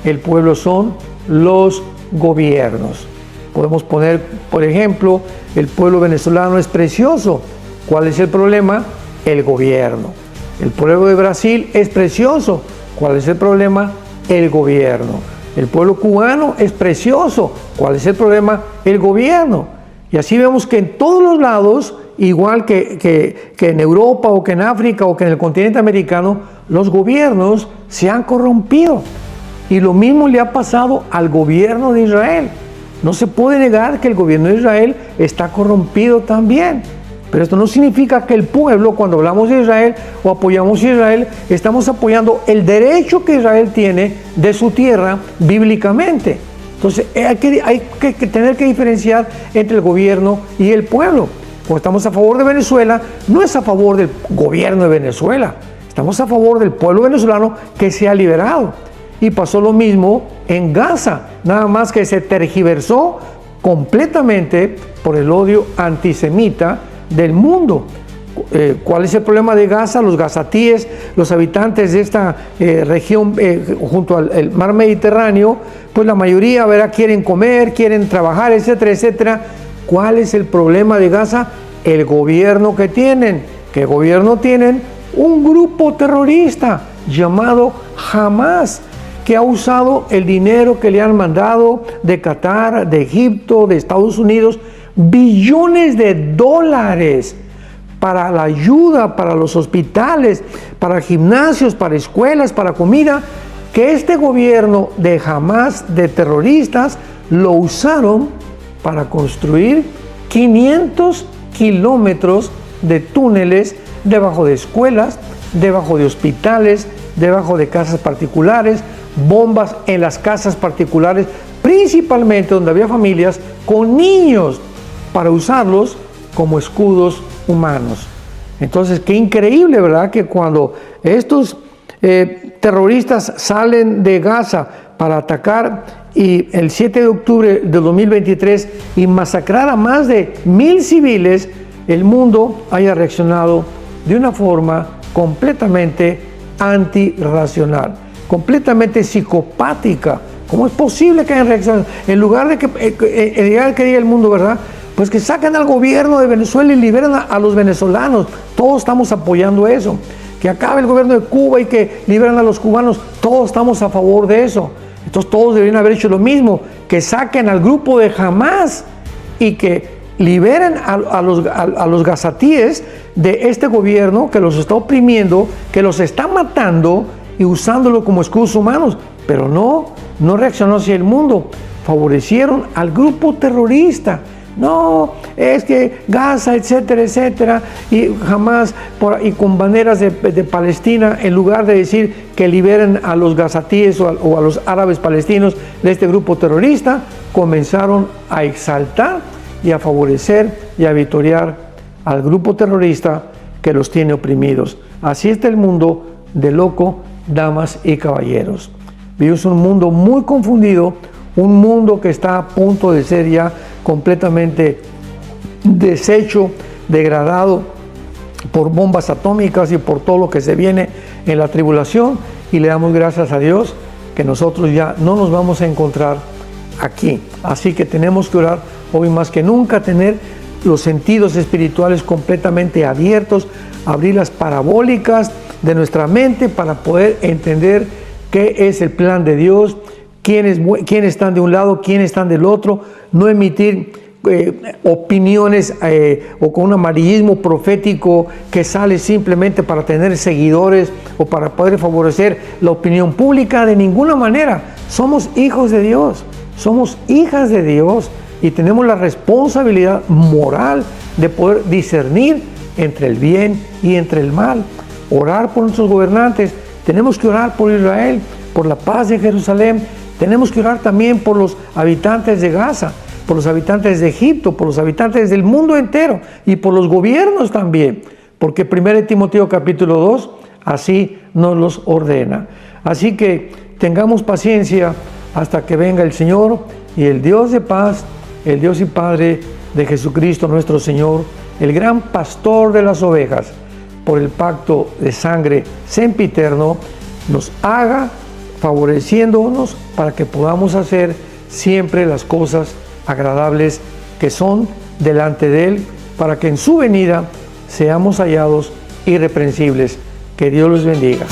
el pueblo son los gobiernos. Podemos poner, por ejemplo, el pueblo venezolano es precioso. ¿Cuál es el problema? El gobierno. El pueblo de Brasil es precioso. ¿Cuál es el problema? El gobierno. El pueblo cubano es precioso. ¿Cuál es el problema? El gobierno. Y así vemos que en todos los lados, igual que en Europa o que en África o que en el continente americano, los gobiernos se han corrompido. Y lo mismo le ha pasado al gobierno de Israel. No se puede negar que el gobierno de Israel está corrompido también. Pero esto no significa que el pueblo, cuando hablamos de Israel o apoyamos a Israel, estamos apoyando el derecho que Israel tiene de su tierra bíblicamente. Entonces hay que tener que diferenciar entre el gobierno y el pueblo. Cuando estamos a favor de Venezuela, no es a favor del gobierno de Venezuela. Estamos a favor del pueblo venezolano que se ha liberado. Y pasó lo mismo en Gaza, nada más que se tergiversó completamente por el odio antisemita del mundo. ¿Cuál es el problema de Gaza? Los gazatíes, los habitantes de esta región junto al mar Mediterráneo, pues la mayoría, ¿verdad?, quieren comer, quieren trabajar, etcétera, etcétera. ¿Cuál es el problema de Gaza? El gobierno que tienen. ¿Qué gobierno tienen? Un grupo terrorista llamado Hamas, que ha usado el dinero que le han mandado de Qatar, de Egipto, de Estados Unidos, billones de dólares para la ayuda, para los hospitales, para gimnasios, para escuelas, para comida, que este gobierno de Hamas, de terroristas, lo usaron para construir 500 kilómetros de túneles debajo de escuelas, debajo de hospitales, debajo de casas particulares, bombas en las casas particulares, principalmente donde había familias con niños, para usarlos como escudos humanos. Entonces, qué increíble, ¿verdad?, que cuando estos terroristas salen de Gaza para atacar y el 7 de octubre de 2023 y masacrar a más de 1000 civiles, el mundo haya reaccionado de una forma completamente antirracional, completamente psicopática. ¿Cómo es posible que hayan reaccionado? En lugar de que diga el mundo, ¿verdad?, pues que saquen al gobierno de Venezuela y liberen a los venezolanos. Todos estamos apoyando eso. Que acabe el gobierno de Cuba y que liberen a los cubanos. Todos estamos a favor de eso. Entonces todos deberían haber hecho lo mismo. Que saquen al grupo de Hamas y que liberen a los gazatíes de este gobierno que los está oprimiendo, que los está matando y usándolo como escudos humanos. Pero no reaccionó hacia el mundo. Favorecieron al grupo terrorista. No, es que Gaza, etcétera, etcétera, y jamás, y con banderas de Palestina, en lugar de decir que liberen a los gazatíes o a los árabes palestinos de este grupo terrorista, comenzaron a exaltar y a favorecer y a victoriar al grupo terrorista que los tiene oprimidos. Así está el mundo de loco, damas y caballeros. Vivimos un mundo muy confundido, un mundo que está a punto de ser ya completamente deshecho, degradado por bombas atómicas y por todo lo que se viene en la tribulación, y le damos gracias a Dios que nosotros ya no nos vamos a encontrar aquí. Así que tenemos que orar hoy más que nunca, tener los sentidos espirituales completamente abiertos, abrir las parabólicas de nuestra mente para poder entender qué es el plan de Dios, quiénes están de un lado, quiénes están del otro, no emitir opiniones o con un amarillismo profético que sale simplemente para tener seguidores o para poder favorecer la opinión pública. De ninguna manera. Somos hijos de Dios, somos hijas de Dios y tenemos la responsabilidad moral de poder discernir entre el bien y entre el mal. Orar por nuestros gobernantes. Tenemos que orar por Israel, por la paz de Jerusalén. Tenemos que orar también por los habitantes de Gaza, por los habitantes de Egipto, por los habitantes del mundo entero y por los gobiernos también, porque 1 Timoteo capítulo 2 así nos los ordena. Así que tengamos paciencia hasta que venga el Señor, y el Dios de paz, el Dios y Padre de Jesucristo nuestro Señor, el gran pastor de las ovejas, por el pacto de sangre sempiterno, nos haga favoreciéndonos para que podamos hacer siempre las cosas agradables que son delante de Él, para que en su venida seamos hallados irreprensibles. Que Dios los bendiga.